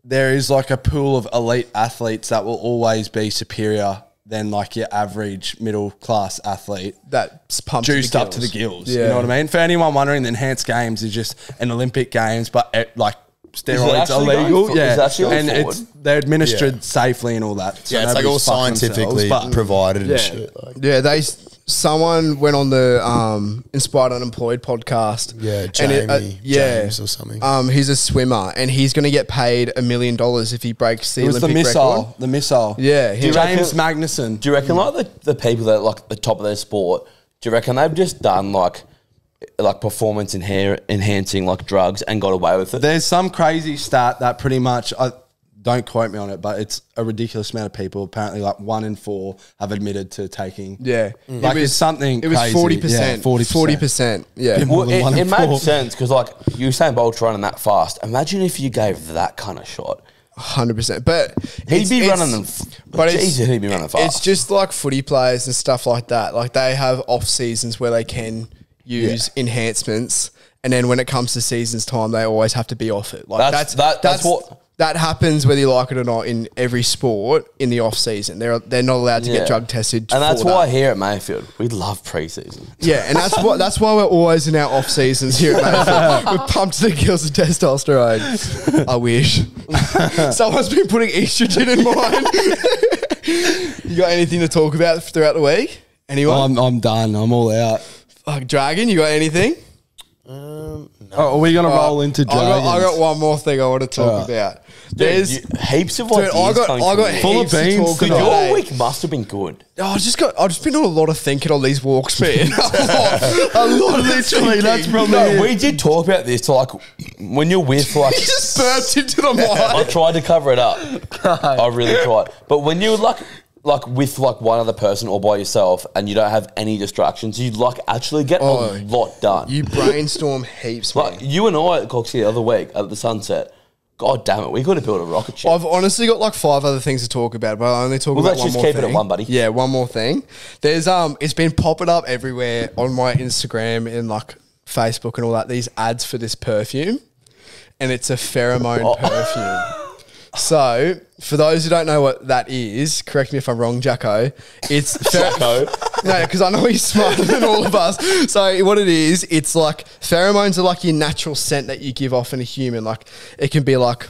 Speaker 3: there is like a pool of elite athletes that will always be superior than like your average middle class athlete.
Speaker 4: That's pumped
Speaker 3: Juiced
Speaker 4: to the
Speaker 3: up to the gills.
Speaker 4: Yeah.
Speaker 3: You know what I mean? For anyone wondering, the enhanced games is just an Olympic games, but like steroids
Speaker 2: actually
Speaker 3: are legal.
Speaker 2: going for- is it actually
Speaker 3: and
Speaker 2: going
Speaker 3: it's they're administered
Speaker 1: Yeah.
Speaker 3: safely and all that. So
Speaker 1: Yeah, it's like all
Speaker 3: nobody's fucking
Speaker 1: scientifically
Speaker 3: themselves, but-
Speaker 1: provided
Speaker 4: Yeah,
Speaker 1: and shit. Like,
Speaker 4: yeah. Someone went on the Inspired Unemployed podcast.
Speaker 1: yeah,
Speaker 4: and
Speaker 1: James or something.
Speaker 4: He's a swimmer and he's going to get paid $1 million if he breaks the
Speaker 3: It was the
Speaker 4: Olympic
Speaker 3: missile.
Speaker 4: record.
Speaker 3: The missile.
Speaker 4: Yeah,
Speaker 2: Do you
Speaker 3: James
Speaker 2: reckon-
Speaker 3: Magnuson.
Speaker 2: Do you reckon like the people that like the top of their sport? Do you reckon they've just done like performance enhancing like drugs and got away with it?
Speaker 3: There's some crazy stat that pretty much, don't quote me on it, but it's a ridiculous amount of people. Apparently, like 1 in 4 have admitted to taking.
Speaker 4: Yeah.
Speaker 3: Like it's something.
Speaker 4: It was
Speaker 3: crazy.
Speaker 4: 40%.
Speaker 3: Yeah, 40%.
Speaker 4: 40%. Yeah.
Speaker 3: Yeah. More
Speaker 2: Well,
Speaker 3: than 1
Speaker 2: it
Speaker 3: in
Speaker 2: made
Speaker 3: 4.
Speaker 2: sense because like Usain Bolt running that fast. Imagine if you gave that kind of shot.
Speaker 4: 100%. But
Speaker 2: He'd be running them.
Speaker 4: But
Speaker 2: Jesus, he'd be running fast.
Speaker 4: It's just like footy players and stuff like that. Like they have off seasons where they can use enhancements, and then when it comes to seasons time, they always have to be off it. Like
Speaker 2: That's
Speaker 4: that happens whether you like it or not in every sport in the off season. They're not allowed to
Speaker 2: Yeah.
Speaker 4: get drug tested,
Speaker 2: and that's
Speaker 4: for
Speaker 2: why
Speaker 4: that.
Speaker 2: here at Mayfield we love preseason.
Speaker 4: Yeah, and that's why we're always in our off seasons here at Mayfield. We're pumped to the gills of testosterone. I wish someone's been putting estrogen in mine. You got anything to talk about throughout the week? Anyone?
Speaker 3: I'm done. I'm all out.
Speaker 4: Fuck, Dragon, you got anything?
Speaker 3: Oh, are we going to roll into dragons?
Speaker 4: I got one more thing I want to talk about. There's
Speaker 2: Heaps of
Speaker 4: dude,
Speaker 2: ideas
Speaker 4: I
Speaker 2: coming
Speaker 4: got
Speaker 2: from you.
Speaker 3: Full of
Speaker 4: heaps to
Speaker 3: beans
Speaker 4: talk
Speaker 3: today.
Speaker 4: about,
Speaker 2: Your
Speaker 4: eh?
Speaker 2: week must have been good.
Speaker 4: I've just been doing a lot of thinking on these walks, man. a lot of
Speaker 3: Literally, that's probably
Speaker 2: No,
Speaker 3: it.
Speaker 2: we did talk about this. To like when you're with like,
Speaker 4: He just burped into the
Speaker 2: I
Speaker 4: mic.
Speaker 2: tried to cover it up. I really tried. But when you're like with like one other person or by yourself and you don't have any distractions, you like actually get a lot done.
Speaker 4: You brainstorm heaps, man.
Speaker 2: Like you and I at Coxy the other week at the sunset God damn it, we got to build a rocket ship.
Speaker 4: I've honestly got like 5 other things to talk about, but I'll only talk about
Speaker 2: let's
Speaker 4: one
Speaker 2: just
Speaker 4: more
Speaker 2: keep
Speaker 4: thing.
Speaker 2: it at one, buddy.
Speaker 4: Yeah, one more thing. There's it's been popping up everywhere on my Instagram and like Facebook and all that. These ads for this perfume, and it's a pheromone perfume. So, for those who don't know what that is, correct me if I'm wrong, Jacko. It's
Speaker 2: Jacko.
Speaker 4: No, because I know he's smarter than all of us. So, what it is, it's like pheromones are like your natural scent that you give off in a human. Like, it can be like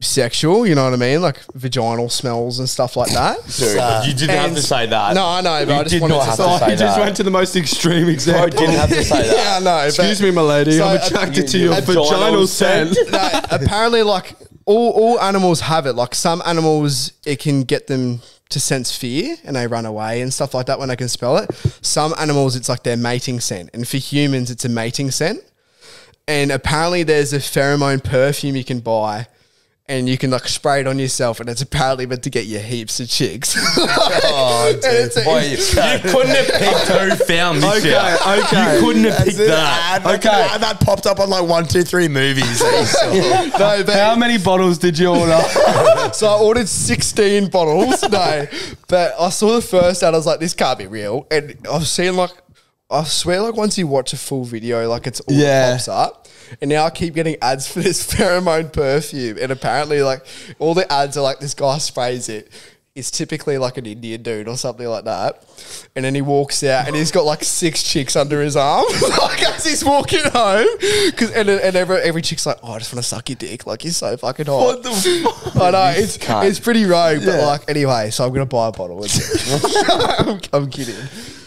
Speaker 4: sexual, you know what I mean? Like vaginal smells and stuff like that.
Speaker 2: Dude, you didn't have to say that.
Speaker 4: No, I know, but I just
Speaker 2: did
Speaker 4: wanted
Speaker 2: not
Speaker 4: to
Speaker 2: have
Speaker 4: say
Speaker 2: to say
Speaker 3: He just
Speaker 2: that.
Speaker 3: went to the most extreme
Speaker 2: Bro,
Speaker 3: example.
Speaker 2: didn't have to say that.
Speaker 4: Yeah, I know.
Speaker 3: Excuse me, my lady.
Speaker 4: So,
Speaker 3: I'm attracted to your
Speaker 2: vaginal
Speaker 3: vaginal scent.
Speaker 4: No, apparently, like all animals have it. Like some animals, it can get them to sense fear and they run away and stuff like that when they can smell it. Some animals, it's like their mating scent, and for humans, it's a mating scent. And apparently, there's a pheromone perfume you can buy. And you can like spray it on yourself, and it's apparently meant to get you heaps of chicks.
Speaker 2: Oh, dude. Boy, you couldn't have picked who found this shit.
Speaker 3: Okay.
Speaker 2: You couldn't have picked that.
Speaker 1: Okay, that popped up on like 1, 2, 3 movies.
Speaker 4: No, but
Speaker 3: How many bottles did you order?
Speaker 4: so I ordered 16 bottles. No, but I saw the first ad. I was like, this can't be real. And I've seen like, I swear, like once you watch a full video, like it's all that pops up. And now I keep getting ads for this pheromone perfume. And apparently, like, all the ads are like, this guy sprays it. It's typically like an Indian dude or something like that. And then he walks out and he's got like 6 chicks under his arm. Like, as he's walking home. And every chick's like, oh, I just want to suck your dick. Like, you're so fucking hot.
Speaker 3: What the fuck?
Speaker 4: I know,
Speaker 2: cunt.
Speaker 4: it's pretty rogue. But like, anyway, so I'm going to buy a bottle. I'm kidding.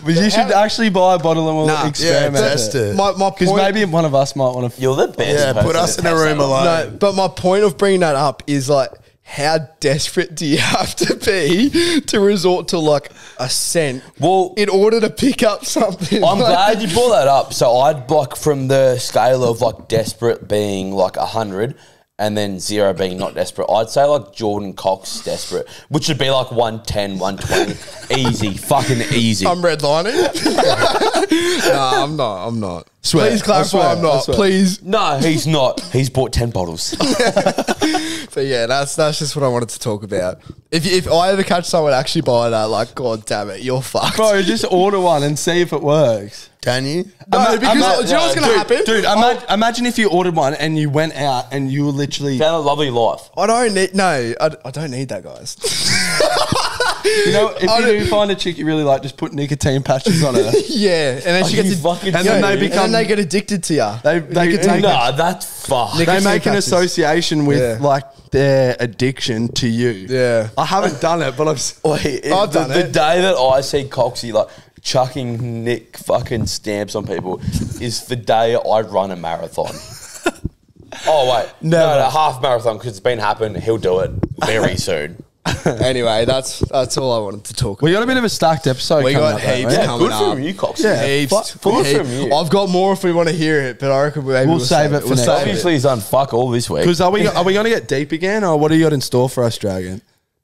Speaker 3: But you should actually buy a bottle and we'll
Speaker 4: Nah,
Speaker 3: experiment
Speaker 1: test it.
Speaker 4: My
Speaker 3: Because
Speaker 4: point,
Speaker 3: maybe one of us might want to.
Speaker 2: You're the best.
Speaker 1: Yeah, put
Speaker 2: person
Speaker 1: us
Speaker 2: to
Speaker 1: in a
Speaker 2: test
Speaker 1: room
Speaker 2: that on.
Speaker 1: alone.
Speaker 4: no, but my point of bringing that up is like, how desperate do you have to be to resort to like a scent
Speaker 2: Well,
Speaker 4: in order to pick up something?
Speaker 2: I'm
Speaker 4: Like-
Speaker 2: glad you brought that up. So I'd like from the scale of like desperate being like 100 and then 0 being not desperate. I'd say like Jordan Cox desperate, which would be like 110, 120. Easy, fucking easy.
Speaker 4: I'm redlining. No, I'm not.
Speaker 3: Swear.
Speaker 4: Please
Speaker 3: I
Speaker 4: clarify,
Speaker 3: swear,
Speaker 4: I'm
Speaker 3: I
Speaker 4: not.
Speaker 3: swear.
Speaker 4: Please.
Speaker 2: No, he's not. He's bought 10 bottles.
Speaker 4: But yeah, that's just what I wanted to talk about. If I ever catch someone actually buying that, like, God damn it, you're fucked.
Speaker 3: Bro, just order one and see if it works.
Speaker 1: Can you?
Speaker 4: No, because do you know what's going to happen?
Speaker 3: Dude, imagine if you ordered one and you went out and you were literally...
Speaker 2: Found a lovely life.
Speaker 4: I don't need, no, I don't need that, guys.
Speaker 3: You know, if you do find a chick you really like, just put nicotine patches on her.
Speaker 4: Yeah, and then she
Speaker 2: Are
Speaker 4: gets
Speaker 2: you fucking
Speaker 3: and then they
Speaker 2: serious?
Speaker 3: become-
Speaker 4: and then they get addicted to you.
Speaker 3: They take
Speaker 2: Nah, that's fucked.
Speaker 3: They
Speaker 4: Nicotine
Speaker 3: make an
Speaker 4: patches.
Speaker 3: association with
Speaker 4: Yeah.
Speaker 3: like their addiction to you.
Speaker 4: Yeah.
Speaker 3: I haven't done it, but
Speaker 2: Wait,
Speaker 4: I've done
Speaker 2: the
Speaker 4: it.
Speaker 2: day that I see Coxy like chucking Nick fucking stamps on people is the day I run a marathon. Oh wait, no, half marathon because it's been happening. He'll do it very soon.
Speaker 4: Anyway, that's all I wanted to talk about.
Speaker 3: we got a bit of a stacked episode.
Speaker 4: We
Speaker 3: coming
Speaker 4: got
Speaker 3: up, though,
Speaker 4: heaps
Speaker 3: right?
Speaker 4: coming
Speaker 2: Good
Speaker 4: up.
Speaker 2: from you, Coxy.
Speaker 3: Yeah.
Speaker 4: Heaps.
Speaker 2: Good
Speaker 4: Heaps.
Speaker 2: from you.
Speaker 4: I've got more if we want to hear it, but I reckon maybe
Speaker 3: We'll save it for next week.
Speaker 2: Obviously, he's done fuck all this week.
Speaker 3: Because are we going to get deep again, or what do you got in store for us, Dragon?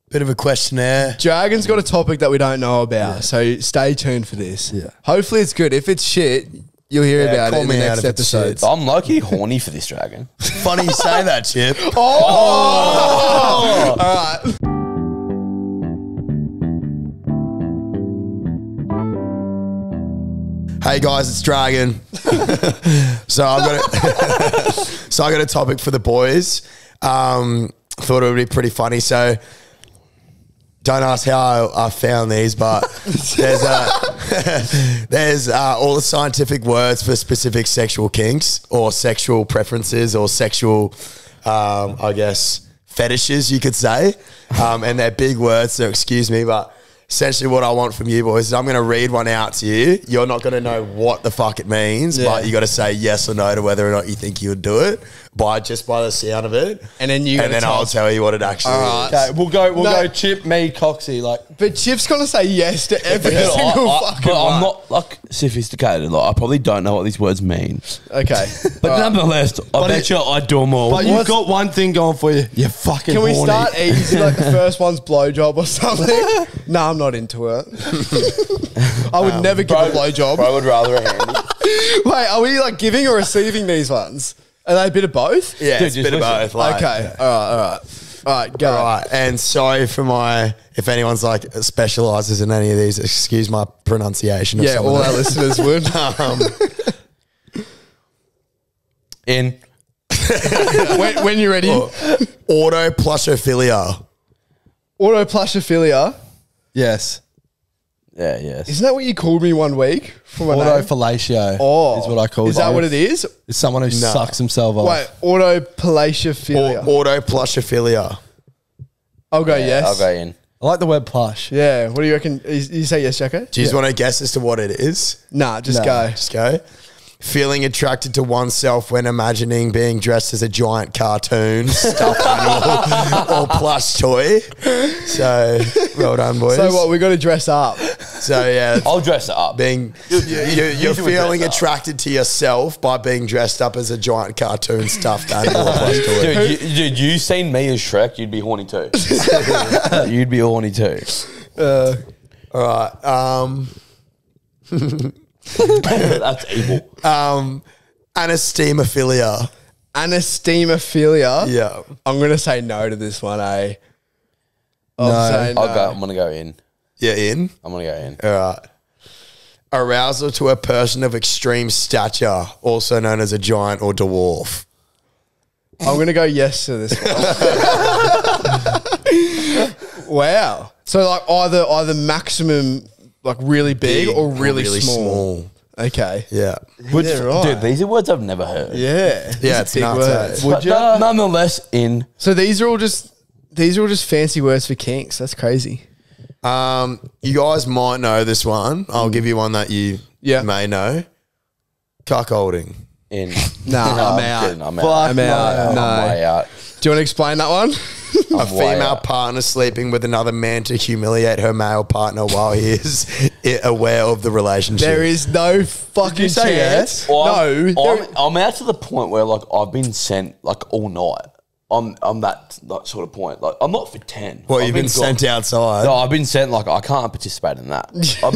Speaker 1: Bit of a questionnaire.
Speaker 4: Dragon's got a topic that we don't know about, so stay tuned for this.
Speaker 3: Yeah.
Speaker 4: Hopefully it's good. If it's shit, you'll hear
Speaker 1: Yeah,
Speaker 4: about it
Speaker 1: call
Speaker 4: in the
Speaker 1: me out
Speaker 4: next
Speaker 1: if it's
Speaker 4: episodes.
Speaker 2: I'm low-key horny for this dragon.
Speaker 1: Funny you say that, Chip.
Speaker 4: Oh! All right.
Speaker 1: Hey guys, it's Dragon. So I got a topic for the boys. Thought it would be pretty funny. So don't ask how I found these, but there's all the scientific words for specific sexual kinks or sexual preferences or sexual, I guess, fetishes, you could say. And they're big words, so excuse me, but essentially what I want from you boys is I'm going to read one out to you. You're not going to know what the fuck it means, but you got to say yes or no to whether or not you think you would do it by the sound of it.
Speaker 4: And then
Speaker 1: I'll tell you what it actually is.
Speaker 3: Okay, we'll go
Speaker 4: No.
Speaker 3: Chip, me, Coxy. Like,
Speaker 4: But Chip's going to say yes to every single fucking
Speaker 2: but I'm
Speaker 4: one.
Speaker 2: not like sophisticated. Like I probably don't know what these words mean.
Speaker 4: Okay.
Speaker 2: But nonetheless, I bet you I do them all.
Speaker 3: but you've got one thing going for you. You're fucking
Speaker 4: Can we
Speaker 3: horny.
Speaker 4: start easy, like the first one's blowjob or something? No, I'm not into it. I would never give a blowjob.
Speaker 2: I would rather a handy.
Speaker 4: Wait, are we like giving or receiving these ones? Are they a bit of both?
Speaker 1: Yeah,
Speaker 2: Dude,
Speaker 1: it's a
Speaker 2: just
Speaker 1: bit of
Speaker 2: listen.
Speaker 1: both. Like,
Speaker 4: Okay. All right. Go.
Speaker 1: All right. And sorry for if anyone's like specializes in any of these, excuse my pronunciation. Of
Speaker 4: Yeah,
Speaker 1: some of
Speaker 4: all
Speaker 1: them.
Speaker 4: our listeners would.
Speaker 2: In.
Speaker 4: when you're ready.
Speaker 1: Autoplushophilia.
Speaker 4: Autoplushophilia.
Speaker 3: Yes.
Speaker 2: Yeah, yes.
Speaker 4: Isn't that what you called me one week for my name?
Speaker 3: Autofellatio is what I call it.
Speaker 4: Is that what it is?
Speaker 3: It's someone who sucks himself off.
Speaker 4: Wait, autoplushophilia.
Speaker 1: Autoplushophilia.
Speaker 4: I'll go yes.
Speaker 2: I'll go in.
Speaker 3: I like the word plush.
Speaker 4: Yeah. What do you reckon? You say yes, Jacko?
Speaker 1: Do you just want to guess as to what it is?
Speaker 4: Nah, just
Speaker 3: No.
Speaker 4: go.
Speaker 1: Just go. Feeling attracted to oneself when imagining being dressed as a giant cartoon, stuffed animal, or plush toy. So, well done, boys.
Speaker 4: So what? We got to dress up.
Speaker 1: So, yeah.
Speaker 2: I'll dress it up.
Speaker 1: You're
Speaker 2: You two would
Speaker 1: feeling
Speaker 2: dress up.
Speaker 1: attracted to yourself by being dressed up as a giant cartoon stuffed animal or plush toy.
Speaker 2: Dude, you seen me as Shrek, you'd be horny too. You'd be horny too.
Speaker 1: All right.
Speaker 2: That's evil.
Speaker 1: Anastemophilia.
Speaker 4: Anastemophilia.
Speaker 1: Yeah.
Speaker 4: I'm going to say no to this one, eh? I'm
Speaker 3: No.
Speaker 4: saying no.
Speaker 2: I'm gonna go in.
Speaker 1: Yeah, in.
Speaker 2: I'm gonna go in.
Speaker 1: All right. Arousal to a person of extreme stature, also known as a giant or dwarf.
Speaker 4: I'm going to go yes to this one. Wow. So like either maximum like really big or really, small. Okay.
Speaker 1: Yeah.
Speaker 4: Yeah, right.
Speaker 2: Dude, these are words I've never heard.
Speaker 4: Yeah.
Speaker 1: Yeah, it's
Speaker 4: big
Speaker 1: nuts,
Speaker 4: words.
Speaker 1: eh?
Speaker 4: Would you?
Speaker 2: Nonetheless, in.
Speaker 4: So these are all just fancy words for kinks. That's crazy.
Speaker 1: You guys might know this one. I'll give you one that you may know. Cuckolding.
Speaker 2: In.
Speaker 4: Nah,
Speaker 2: No,
Speaker 4: I'm out.
Speaker 2: kidding, I'm out.
Speaker 4: I'm out.
Speaker 2: I'm
Speaker 4: No.
Speaker 2: way out.
Speaker 4: Do you want to explain that one?
Speaker 1: A female partner sleeping with another man to humiliate her male partner while he is aware of the relationship.
Speaker 4: There is no fucking
Speaker 3: say
Speaker 4: chance.
Speaker 3: yes?
Speaker 4: No.
Speaker 2: I'm out to the point where like I've been sent like all night. I'm that sort of point. Like I'm not for 10.
Speaker 1: Well,
Speaker 2: I've
Speaker 1: you've been sent outside.
Speaker 2: No, I've been sent like I can't participate in that. I've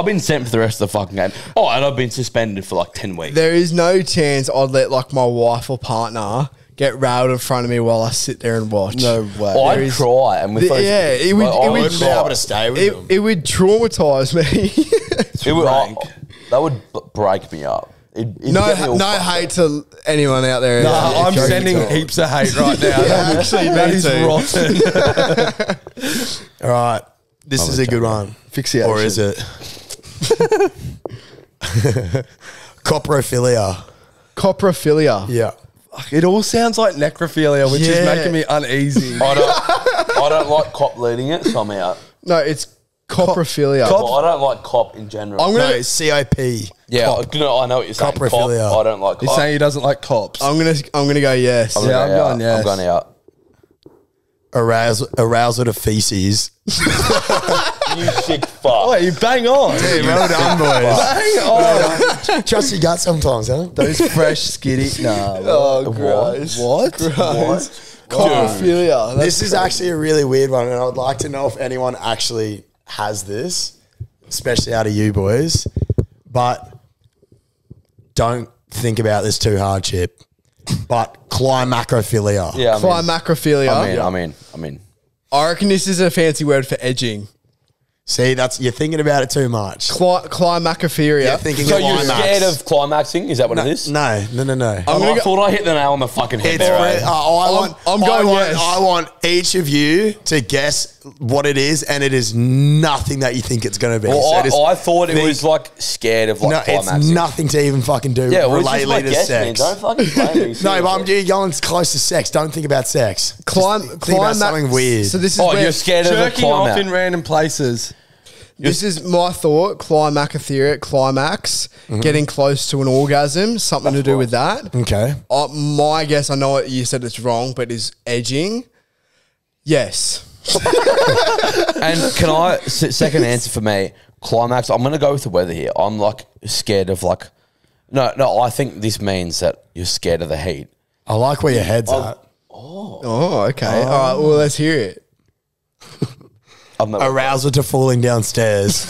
Speaker 2: been sent for the rest of the fucking game. Oh, and I've been suspended for like 10 weeks.
Speaker 4: There is no chance I'd let like my wife or partner get railed in front of me while I sit there and watch.
Speaker 3: No way.
Speaker 2: I'd
Speaker 4: there is-
Speaker 2: cry and with those,
Speaker 4: Yeah, it would.
Speaker 2: like,
Speaker 4: It
Speaker 2: I
Speaker 4: would
Speaker 1: Would be able to stay with them.
Speaker 4: It would traumatize me.
Speaker 2: It would,
Speaker 1: rank.
Speaker 2: that would break me up. It'd get me
Speaker 4: no
Speaker 2: all fucked
Speaker 4: hate
Speaker 2: up.
Speaker 4: to anyone out there.
Speaker 3: No,
Speaker 4: Yeah,
Speaker 3: I'm
Speaker 4: joking
Speaker 3: sending
Speaker 4: to all.
Speaker 3: heaps of hate right now.
Speaker 4: actually,
Speaker 3: that
Speaker 4: me
Speaker 3: is
Speaker 4: too.
Speaker 3: rotten.
Speaker 1: All right. This is a good one.
Speaker 3: Asphyxiation.
Speaker 1: Or is it? Coprophilia.
Speaker 4: Coprophilia.
Speaker 1: Yeah.
Speaker 3: It all sounds like necrophilia, which is
Speaker 4: Yeah.
Speaker 3: making me uneasy.
Speaker 2: I don't like cop leading it, so I'm out.
Speaker 4: No, it's coprophilia.
Speaker 2: Well, I don't like cop in general.
Speaker 4: I'm
Speaker 1: No,
Speaker 4: gonna.
Speaker 1: it's COP.
Speaker 2: Yeah, I know what you're saying. Cop,
Speaker 1: Coprophilia.
Speaker 2: I don't like
Speaker 3: He's
Speaker 2: cop.
Speaker 3: saying he doesn't like cops.
Speaker 4: I'm gonna go yes.
Speaker 2: I'm
Speaker 3: Yeah,
Speaker 2: gonna
Speaker 3: I'm
Speaker 2: go out.
Speaker 3: going yes.
Speaker 2: I'm going out.
Speaker 1: Arousal to feces.
Speaker 2: You sick fuck.
Speaker 3: Oh, you bang on.
Speaker 1: Hey, well done, boys.
Speaker 3: Bang on.
Speaker 1: Trust your gut sometimes, huh?
Speaker 3: Those fresh, skitty. Nah.
Speaker 4: Oh, gross.
Speaker 3: What?
Speaker 4: Coprophilia. That's
Speaker 1: This is actually a really weird one, and I would like to know if anyone actually has this, especially out of you boys. But don't think about this too hard, Chip. But climacrophilia.
Speaker 2: Yeah,
Speaker 4: climacrophilia.
Speaker 2: I'm in.
Speaker 4: I reckon this is a fancy word for edging.
Speaker 1: See, you're thinking about it too much.
Speaker 4: Climacrophilia.
Speaker 1: You're thinking
Speaker 2: So
Speaker 1: of
Speaker 2: you're
Speaker 1: climax.
Speaker 2: scared of climaxing? Is that what it is?
Speaker 1: No.
Speaker 2: I thought I hit the nail on the fucking head
Speaker 1: It's
Speaker 2: there.
Speaker 1: re-
Speaker 2: eh?
Speaker 4: I'm going yes.
Speaker 1: I want each of you to guess what it is, and it is nothing that you think it's going to be.
Speaker 2: Well,
Speaker 1: So just
Speaker 2: I thought it
Speaker 1: think-
Speaker 2: was like scared of like
Speaker 1: No, it's
Speaker 2: climaxing.
Speaker 1: nothing to even fucking do
Speaker 2: Yeah, well, it's just
Speaker 1: relatedly
Speaker 2: my
Speaker 1: to
Speaker 2: guess, man.
Speaker 1: sex.
Speaker 2: Don't fucking blame me.
Speaker 1: No, but you're going close to sex. Don't think about sex. Just think about something weird.
Speaker 4: So this is
Speaker 2: Oh,
Speaker 4: where
Speaker 2: you're scared of the
Speaker 3: Jerking off
Speaker 2: climax.
Speaker 3: in random places.
Speaker 4: This is my thought. Climacrophilia, climax, getting close to an orgasm, something to do with that.
Speaker 1: Okay.
Speaker 4: My guess, I know you said it's wrong, but is edging. Yes.
Speaker 2: And can I second answer for me? Climax. I'm going to go with the weather here. I'm like scared of like. No. I think this means that you're scared of the heat.
Speaker 1: I like where your head's at.
Speaker 4: Oh, okay. All right. Well, let's hear it.
Speaker 1: Arousal to falling downstairs.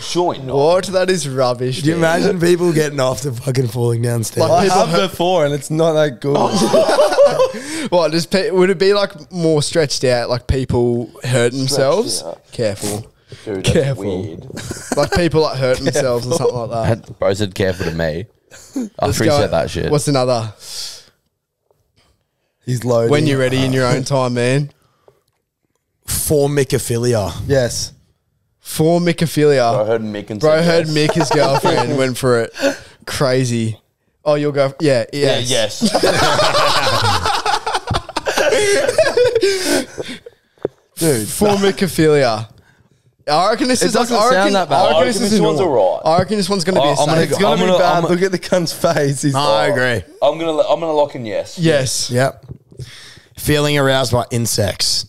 Speaker 2: Surely not.
Speaker 4: What? That is rubbish.
Speaker 1: Do you
Speaker 4: dude.
Speaker 1: imagine people getting off to fucking falling downstairs?
Speaker 4: Like-
Speaker 3: I
Speaker 4: People
Speaker 3: have before, and it's not that good.
Speaker 4: What? Would it be like more stretched out, like people hurt themselves?
Speaker 2: out.
Speaker 4: Careful.
Speaker 2: Dude, that's
Speaker 4: Careful.
Speaker 2: weird.
Speaker 4: Like people like hurt themselves and something like that.
Speaker 2: Bro said careful to me.
Speaker 4: Let's
Speaker 2: After he
Speaker 4: go.
Speaker 2: said that shit.
Speaker 4: What's another?
Speaker 3: He's loading.
Speaker 4: When you're ready in your own time, man.
Speaker 1: Formicophilia.
Speaker 3: Yes.
Speaker 4: For
Speaker 2: I
Speaker 4: Mickophilia.
Speaker 2: heard Mick and
Speaker 4: Bro
Speaker 2: said
Speaker 4: heard
Speaker 2: yes.
Speaker 4: Mick, his girlfriend, went for it. Crazy. Oh, you'll go. Yeah.
Speaker 2: Yeah,
Speaker 4: Yes.
Speaker 3: Dude.
Speaker 4: For Mickophilia. I reckon this is like.
Speaker 3: doesn't
Speaker 4: I reckon,
Speaker 3: sound that bad.
Speaker 4: I reckon
Speaker 2: I
Speaker 4: this
Speaker 2: reckon
Speaker 4: is
Speaker 2: this one's
Speaker 4: normal.
Speaker 2: alright.
Speaker 4: I reckon this one's going to be a
Speaker 2: I'm gonna
Speaker 4: safe.
Speaker 3: It's gonna
Speaker 2: I'm
Speaker 3: be
Speaker 2: gonna-
Speaker 3: bad.
Speaker 2: I'm-
Speaker 3: Look at the cunt's face. He's
Speaker 1: I agree.
Speaker 2: I'm gonna lock in yes.
Speaker 4: Yes.
Speaker 1: Yep. Feeling aroused by insects.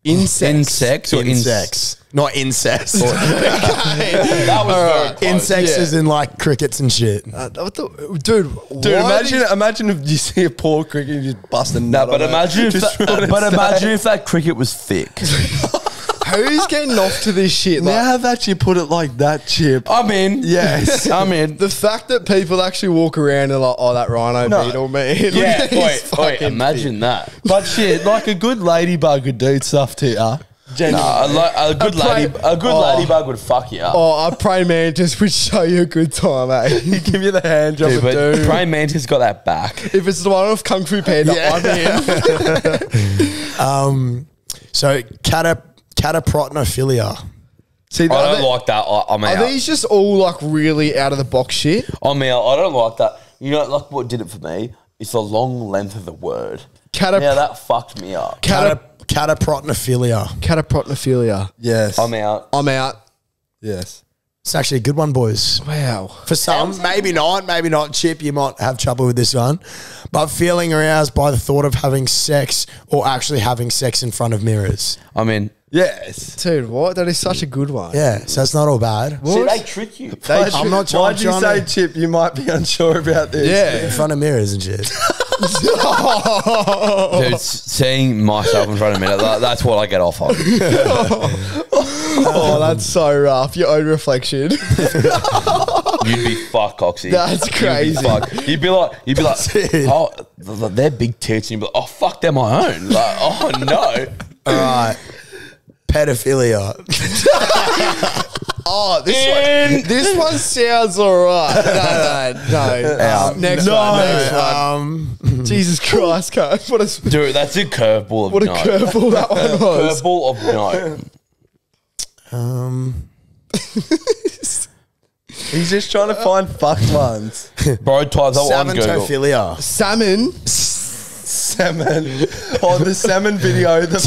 Speaker 2: Insects or
Speaker 1: Insects. Not incest.
Speaker 2: That was very close.
Speaker 1: Insects
Speaker 4: Yeah.
Speaker 1: is in like crickets and shit.
Speaker 4: What the, dude,
Speaker 3: Dude,
Speaker 4: why
Speaker 3: imagine if you see a poor cricket and you just bust a nut.
Speaker 2: But
Speaker 3: on it.
Speaker 2: imagine if
Speaker 3: Just
Speaker 2: that,
Speaker 3: ruin its
Speaker 2: but
Speaker 3: day.
Speaker 2: imagine if that cricket was thick.
Speaker 4: who's getting off to this shit? Like,
Speaker 3: Now that you put it like that, Chip.
Speaker 2: I'm in.
Speaker 3: Yes.
Speaker 2: I'm in.
Speaker 4: the fact that people actually walk around and like, oh, that rhino
Speaker 3: No.
Speaker 4: beetle, man. Look
Speaker 2: Yeah,
Speaker 4: at these
Speaker 2: wait,
Speaker 4: fucking
Speaker 2: imagine that.
Speaker 3: But shit, like a good ladybug could do stuff to you. Genuinely.
Speaker 2: A good ladybug would fuck you up.
Speaker 4: Oh, I pray mantis would show you a good time, eh?
Speaker 3: Give you the hand job.
Speaker 2: Dude, but
Speaker 4: dude.
Speaker 2: praying mantis got that back.
Speaker 4: If it's the one off Kung Fu Panda, I'm in.
Speaker 1: So cataprotnophilia.
Speaker 3: See,
Speaker 2: I don't
Speaker 4: they-
Speaker 2: like that. I'm out.
Speaker 4: Are these just all like really out of the box shit?
Speaker 2: I'm out. I don't like that. You know, like what did it for me? It's the long length of the word. Yeah, that fucked me up.
Speaker 1: Cataprotnophilia.
Speaker 4: Cataprotnophilia.
Speaker 3: yes.
Speaker 2: I'm out.
Speaker 4: I'm out.
Speaker 3: Yes.
Speaker 1: It's actually a good one, boys.
Speaker 4: Wow.
Speaker 1: For some, maybe not. Chip, you might have trouble with this one. But feeling aroused by the thought of having sex or actually having sex in front of mirrors.
Speaker 2: I'm in.
Speaker 3: Yes.
Speaker 4: Dude, what? That is such a good one.
Speaker 1: Yeah, so that's not all bad.
Speaker 2: See, they trick you.
Speaker 1: I'm not trying.
Speaker 3: Why'd you say, Chip, you might be unsure about this?
Speaker 1: In front of mirrors and shit.
Speaker 2: Dude, seeing myself in front of me, that's what I get off on.
Speaker 4: Oh, that's so rough. Your own reflection.
Speaker 2: You'd be fucked, Coxy.
Speaker 4: That's crazy.
Speaker 2: You'd be like,
Speaker 1: it.
Speaker 2: oh, they're big tits, and you'd be like, oh, fuck, they're my own. Like, oh no.
Speaker 1: All right. Pedophilia.
Speaker 4: Oh, this one sounds alright. No. Next one. Jesus Christ, guys. What a
Speaker 2: Dude, that's a curveball of
Speaker 4: what a
Speaker 2: note.
Speaker 4: curveball that one was.
Speaker 2: Curveball of note.
Speaker 3: He's just trying to find fucked ones.
Speaker 2: Bro, type that one on Google.
Speaker 1: Samantophilia.
Speaker 4: Salmon.
Speaker 3: Salmon. Oh, the salmon video. The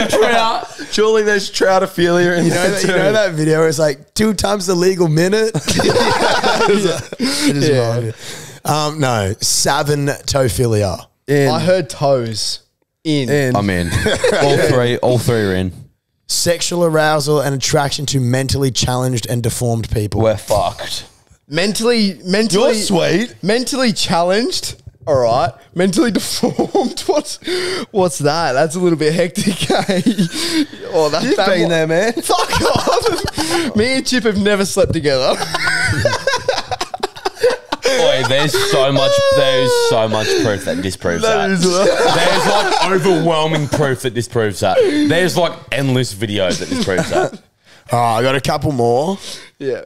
Speaker 3: trout. Surely there's troutophilia in there too.
Speaker 1: You know that video where it's like 2 times the legal minute? It is wrong. No, savantophilia.
Speaker 4: I heard toes. In.
Speaker 2: I'm in. All three are in.
Speaker 1: Sexual arousal and attraction to mentally challenged and deformed people.
Speaker 2: We're fucked.
Speaker 4: Mentally
Speaker 3: You're sweet.
Speaker 4: mentally challenged. All right. Mentally deformed. What's that? That's a little bit hectic, eh? Oh, that's
Speaker 3: You've been there, man.
Speaker 4: Fuck off. Me and Chip have never slept together.
Speaker 2: Boy, there's so much proof that disproves that.
Speaker 3: is
Speaker 2: There's like overwhelming proof that disproves that. There's like endless videos that disproves that.
Speaker 1: I got a couple more.
Speaker 4: Yeah.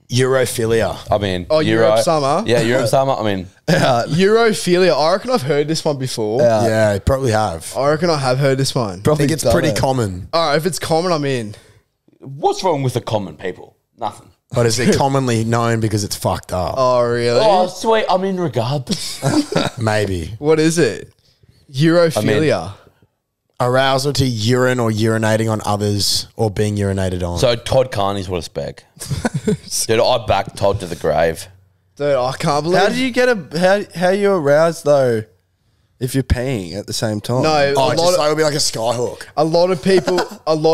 Speaker 1: Europhilia.
Speaker 2: I mean,
Speaker 4: Oh, Europe summer?
Speaker 2: Yeah, Europe summer. I mean,
Speaker 4: Europhilia. I reckon I've heard this one before.
Speaker 1: Yeah, you probably have.
Speaker 4: I reckon I have heard this one.
Speaker 1: I think it's pretty common.
Speaker 4: All right. If it's common, I'm in.
Speaker 2: what's wrong with the common people? Nothing.
Speaker 1: But is it commonly known because it's fucked up?
Speaker 4: Oh, really?
Speaker 2: Oh, sweet. I'm in regardless.
Speaker 1: Maybe.
Speaker 4: What is it? Europhilia.
Speaker 1: Arousal to urine or urinating on others or being urinated on.
Speaker 2: So Todd Carney's what a spec. Dude, I backed Todd to the grave.
Speaker 4: Dude, I can't believe.
Speaker 3: How do you get how you aroused though if you're peeing at the same time?
Speaker 4: No,
Speaker 1: it would be like a skyhook.
Speaker 4: a lot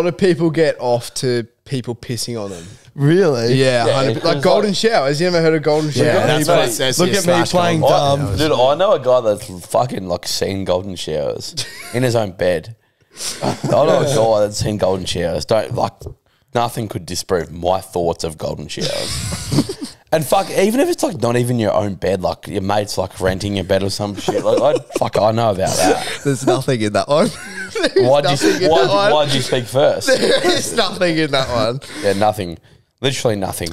Speaker 4: of people get off to people pissing on them.
Speaker 3: Really?
Speaker 4: Yeah,
Speaker 2: Yeah,
Speaker 4: 100%. Like
Speaker 2: it's
Speaker 4: golden
Speaker 2: like-
Speaker 4: showers. You ever heard of golden showers?
Speaker 1: Yeah, that's what it says.
Speaker 3: Look
Speaker 1: here,
Speaker 3: at me
Speaker 1: slash
Speaker 3: playing
Speaker 1: golden.
Speaker 3: dumb.
Speaker 2: Dude, I know a guy that's fucking like seen golden showers in his own bed. I know a guy that's seen golden showers. Nothing could disprove my thoughts of golden showers. And fuck, even if it's like not even your own bed, like your mate's like renting your bed or some shit. Like I know about that.
Speaker 4: There's nothing in that one.
Speaker 2: Why'd you speak first?
Speaker 4: There is nothing in that one.
Speaker 2: Yeah, nothing. Literally nothing.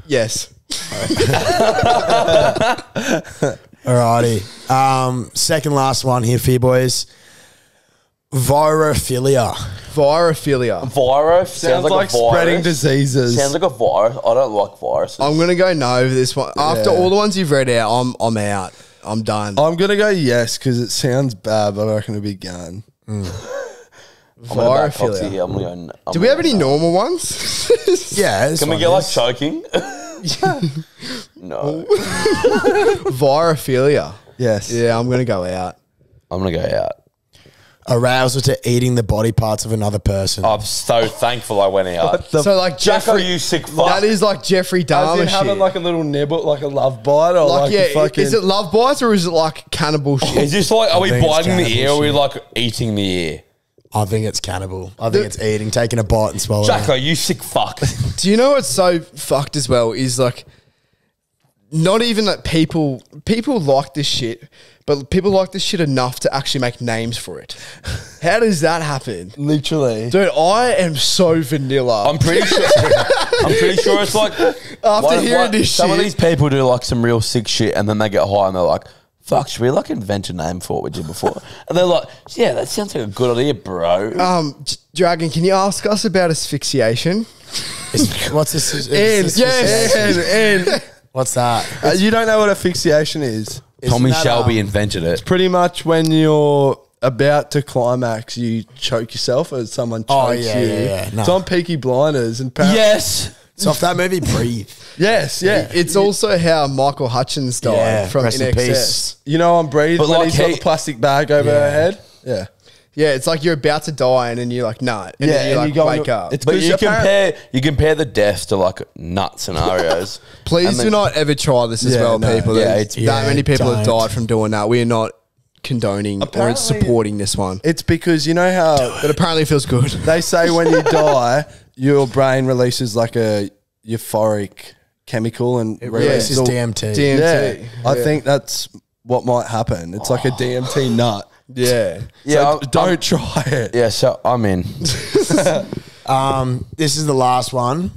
Speaker 4: Yes.
Speaker 1: Alrighty. Second last one here for you boys. Virophilia.
Speaker 4: Virophilia.
Speaker 2: Virus
Speaker 3: Sounds like
Speaker 2: a virus.
Speaker 3: spreading diseases.
Speaker 2: Sounds like a virus. I don't like viruses.
Speaker 4: I'm gonna go no for this one. After all the ones you've read out, I'm out. I'm done.
Speaker 3: I'm gonna go yes because it sounds bad, but I reckon it'll be gun.
Speaker 4: Virophilia.
Speaker 2: I'm gonna go.
Speaker 4: Do we have any normal ones?
Speaker 1: Yeah.
Speaker 2: Can we get like choking? No.
Speaker 4: Virophilia.
Speaker 3: Yes.
Speaker 4: Yeah, I'm gonna go out.
Speaker 2: I'm gonna go out.
Speaker 1: Arousal to eating the body parts of another person.
Speaker 2: I'm so thankful I went out.
Speaker 4: So like
Speaker 2: Jacko,
Speaker 4: Jeffrey,
Speaker 2: you sick fuck.
Speaker 4: that is like Jeffrey
Speaker 3: As
Speaker 4: Dahmer
Speaker 3: in having
Speaker 4: shit.
Speaker 3: like a little nibble, like a love bite, or
Speaker 4: Like,
Speaker 3: like
Speaker 4: yeah,
Speaker 3: a fucking.
Speaker 4: is it love bites or is it like cannibal shit?
Speaker 2: Is this like, are we
Speaker 1: think it's
Speaker 2: biting the ear or are we
Speaker 1: cannibal
Speaker 2: like eating the ear?
Speaker 1: I think it's cannibal. I think it's eating, taking a bite and swallowing.
Speaker 2: Jacko, you sick fuck.
Speaker 4: Do you know what's so fucked as well is like not even that people like this shit, but people like this shit enough to actually make names for it. How does that happen?
Speaker 3: Literally.
Speaker 4: Dude, I am so vanilla.
Speaker 2: I'm pretty sure. It's like
Speaker 4: After hearing this
Speaker 2: some of
Speaker 4: shit.
Speaker 2: these people do like some real sick shit and then they get high and they're like, fuck, should we like invent a name for what we did before? And they're like, yeah, that sounds like a good idea, bro.
Speaker 4: Dragon, can you ask us about asphyxiation?
Speaker 1: What's this?
Speaker 4: And
Speaker 1: What's that?
Speaker 3: You don't know what asphyxiation is.
Speaker 2: Tommy
Speaker 1: that,
Speaker 2: Shelby invented it.
Speaker 3: Pretty much when you're about to climax, you choke yourself or someone chokes
Speaker 1: Oh, yeah,
Speaker 3: you.
Speaker 1: yeah. No.
Speaker 3: It's on Peaky Blinders. And
Speaker 2: Yes.
Speaker 1: It's off that movie, Breathe.
Speaker 3: Yes, yeah.
Speaker 4: it's also how Michael Hutchins died
Speaker 1: Yeah,
Speaker 4: from
Speaker 1: rest in
Speaker 4: In
Speaker 1: peace.
Speaker 4: Excess.
Speaker 3: You know on Breathe
Speaker 2: But
Speaker 3: when
Speaker 2: like
Speaker 3: he's got
Speaker 2: he-
Speaker 3: the plastic bag over her head? Yeah.
Speaker 4: Yeah, it's like you're about to die and then you're like, nah. And then you like wake up.
Speaker 3: It's
Speaker 2: But
Speaker 3: because
Speaker 2: you compare the deaths to like nut scenarios.
Speaker 4: Please
Speaker 2: And
Speaker 4: do
Speaker 2: then-
Speaker 4: not ever try this as
Speaker 3: Yeah,
Speaker 4: well,
Speaker 3: no.
Speaker 4: people.
Speaker 2: Yeah,
Speaker 4: There's
Speaker 2: it's-
Speaker 4: that many people have
Speaker 1: don't.
Speaker 4: died from doing that. We are not condoning or
Speaker 3: Apparently-
Speaker 4: supporting this one.
Speaker 3: It's because you know how
Speaker 4: But apparently it feels good.
Speaker 3: they say when you die, your brain releases like a euphoric chemical and
Speaker 1: Releases
Speaker 3: all-
Speaker 1: DMT.
Speaker 4: DMT.
Speaker 3: Yeah, I think that's what might happen. It's like a DMT nut.
Speaker 4: Yeah.
Speaker 2: Yeah,
Speaker 3: So don't try it.
Speaker 2: Yeah, so I'm in.
Speaker 1: This is the last one.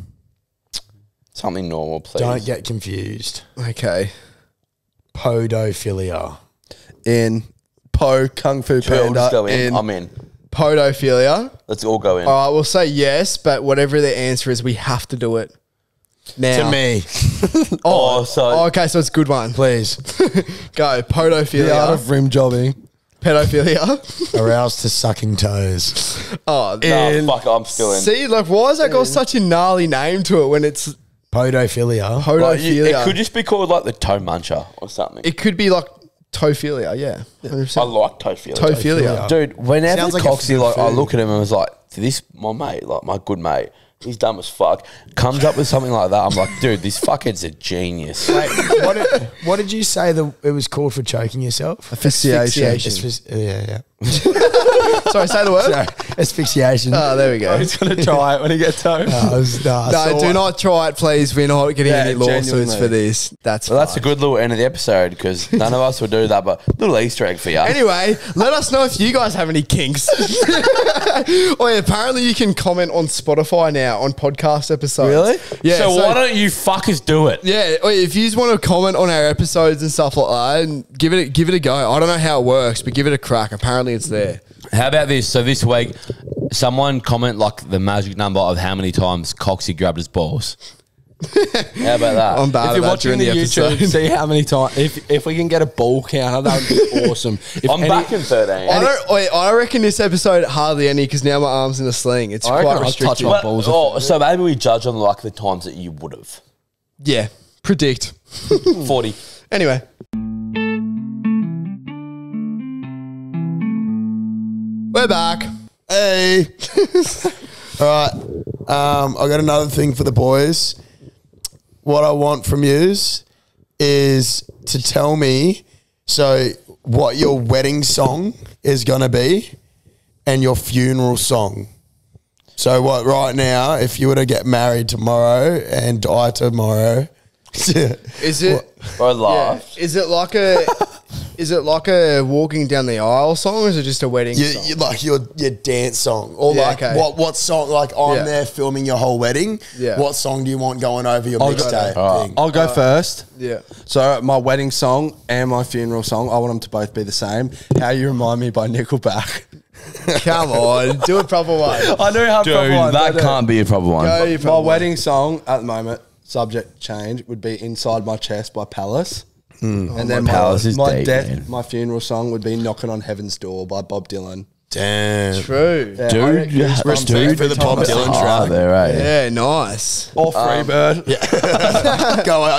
Speaker 2: Something normal, please.
Speaker 1: Don't get confused.
Speaker 4: Okay.
Speaker 1: Podophilia.
Speaker 3: In Kung Fu
Speaker 2: We'll
Speaker 3: Panda.
Speaker 2: just go in. I'm in.
Speaker 4: Podophilia.
Speaker 2: Let's all go in.
Speaker 4: All right, we'll say yes, but whatever the answer is, we have to do it. Now.
Speaker 1: To me,
Speaker 4: Okay, so it's a good one.
Speaker 1: please.
Speaker 4: Go.
Speaker 3: The art
Speaker 4: Podophilia.
Speaker 3: of rim jobbing.
Speaker 4: Pedophilia.
Speaker 1: Aroused to sucking toes.
Speaker 4: Oh,
Speaker 2: No, fuck, I'm still in.
Speaker 4: see, like, why has that got such a gnarly name to it when it's
Speaker 1: Podophilia.
Speaker 2: Like,
Speaker 4: podophilia?
Speaker 2: it could just be called like the toe muncher or something.
Speaker 4: It could be like tophilia, yeah. 100%.
Speaker 2: I like tophilia.
Speaker 4: Tophilia.
Speaker 2: Dude, whenever
Speaker 1: Sounds like a
Speaker 2: Coxy, like, I
Speaker 1: food.
Speaker 2: look at him and was like, this, my mate, like, my good mate, he's dumb as fuck, comes up with something like that, I'm like, dude, this fuckhead's a genius.
Speaker 1: Wait, what did you say it was called for choking yourself?
Speaker 3: Asphyxiation.
Speaker 1: Yeah.
Speaker 4: Sorry, say the word.
Speaker 1: Sorry, asphyxiation.
Speaker 4: Oh, there we go.
Speaker 3: He's going to try it when he gets home.
Speaker 4: No, do not try it, please. We're not getting
Speaker 3: Yeah,
Speaker 4: any lawsuits
Speaker 3: genuinely.
Speaker 4: for this. That's
Speaker 2: Well, that's a
Speaker 4: fucked.
Speaker 2: good little end of the episode because none of us will do that, but little Easter egg for you.
Speaker 4: Anyway, let us know if you guys have any kinks. Oh, yeah, apparently you can comment on Spotify now on podcast episodes.
Speaker 3: Really?
Speaker 4: Yeah.
Speaker 2: so why don't you fuckers do it?
Speaker 4: Yeah, if you just want to comment on our episodes and stuff like that, and give it a go. I don't know how it works, but give it a crack. Apparently, it's there.
Speaker 2: How about this? So this week, someone comment like the magic number of how many times Coxy grabbed his balls. How about that?
Speaker 4: I'm bad
Speaker 3: If
Speaker 4: at
Speaker 3: you're
Speaker 4: that
Speaker 3: watching
Speaker 4: during
Speaker 3: the
Speaker 4: the
Speaker 3: YouTube,
Speaker 4: episode.
Speaker 3: see how many times. If we can get a ball counter, that would be awesome. If
Speaker 2: I'm back in 13.
Speaker 4: I reckon this episode hardly any because now my arm's in a sling. It's
Speaker 3: I reckon
Speaker 4: quite
Speaker 3: I'll touch
Speaker 4: restricted.
Speaker 3: my
Speaker 2: But-
Speaker 3: balls
Speaker 2: oh, so maybe we judge on like the times that you would have.
Speaker 4: Yeah, predict.
Speaker 2: 40.
Speaker 4: Anyway. We're back.
Speaker 1: Hey. All right. I got another thing for the boys. What I want from yous is to tell me what your wedding song is going to be and your funeral song. So what? Right now, if you were to get married tomorrow and die tomorrow,
Speaker 4: Is it?
Speaker 2: Bro, laugh.
Speaker 4: Is it like a? Is it like a walking down the aisle song, or is it just a wedding song?
Speaker 1: you like your dance song, or
Speaker 4: Yeah,
Speaker 1: like
Speaker 4: okay.
Speaker 1: what song? Like I'm
Speaker 4: Yeah.
Speaker 1: there filming your whole wedding.
Speaker 4: Yeah.
Speaker 1: What song do you want going over your mixtape thing?
Speaker 3: I'll go first.
Speaker 4: Yeah.
Speaker 3: So my wedding song and my funeral song, I want them to both be the same. How You Remind Me by Nickelback.
Speaker 4: Come on, do it proper way.
Speaker 3: I do have
Speaker 2: Dude,
Speaker 3: proper ones. I
Speaker 2: that
Speaker 3: do.
Speaker 2: can't be a proper one.
Speaker 4: Go your
Speaker 3: My
Speaker 4: proper way.
Speaker 3: wedding song at the moment, subject change, would be Inside My Chest by Palace. And then
Speaker 2: Palace is
Speaker 3: my
Speaker 2: deep,
Speaker 3: death,
Speaker 2: man.
Speaker 3: my funeral song would be Knocking on Heaven's Door by Bob Dylan.
Speaker 1: Damn.
Speaker 4: True.
Speaker 3: Yeah, I
Speaker 2: Dude,
Speaker 3: reckon
Speaker 2: yeah,
Speaker 3: Goosebumps
Speaker 2: dude,
Speaker 3: every
Speaker 1: for the
Speaker 3: time
Speaker 1: Bob
Speaker 3: I
Speaker 1: Dylan
Speaker 3: see it.
Speaker 1: track.
Speaker 2: There, eh?
Speaker 4: Yeah, nice.
Speaker 3: Or Freebird.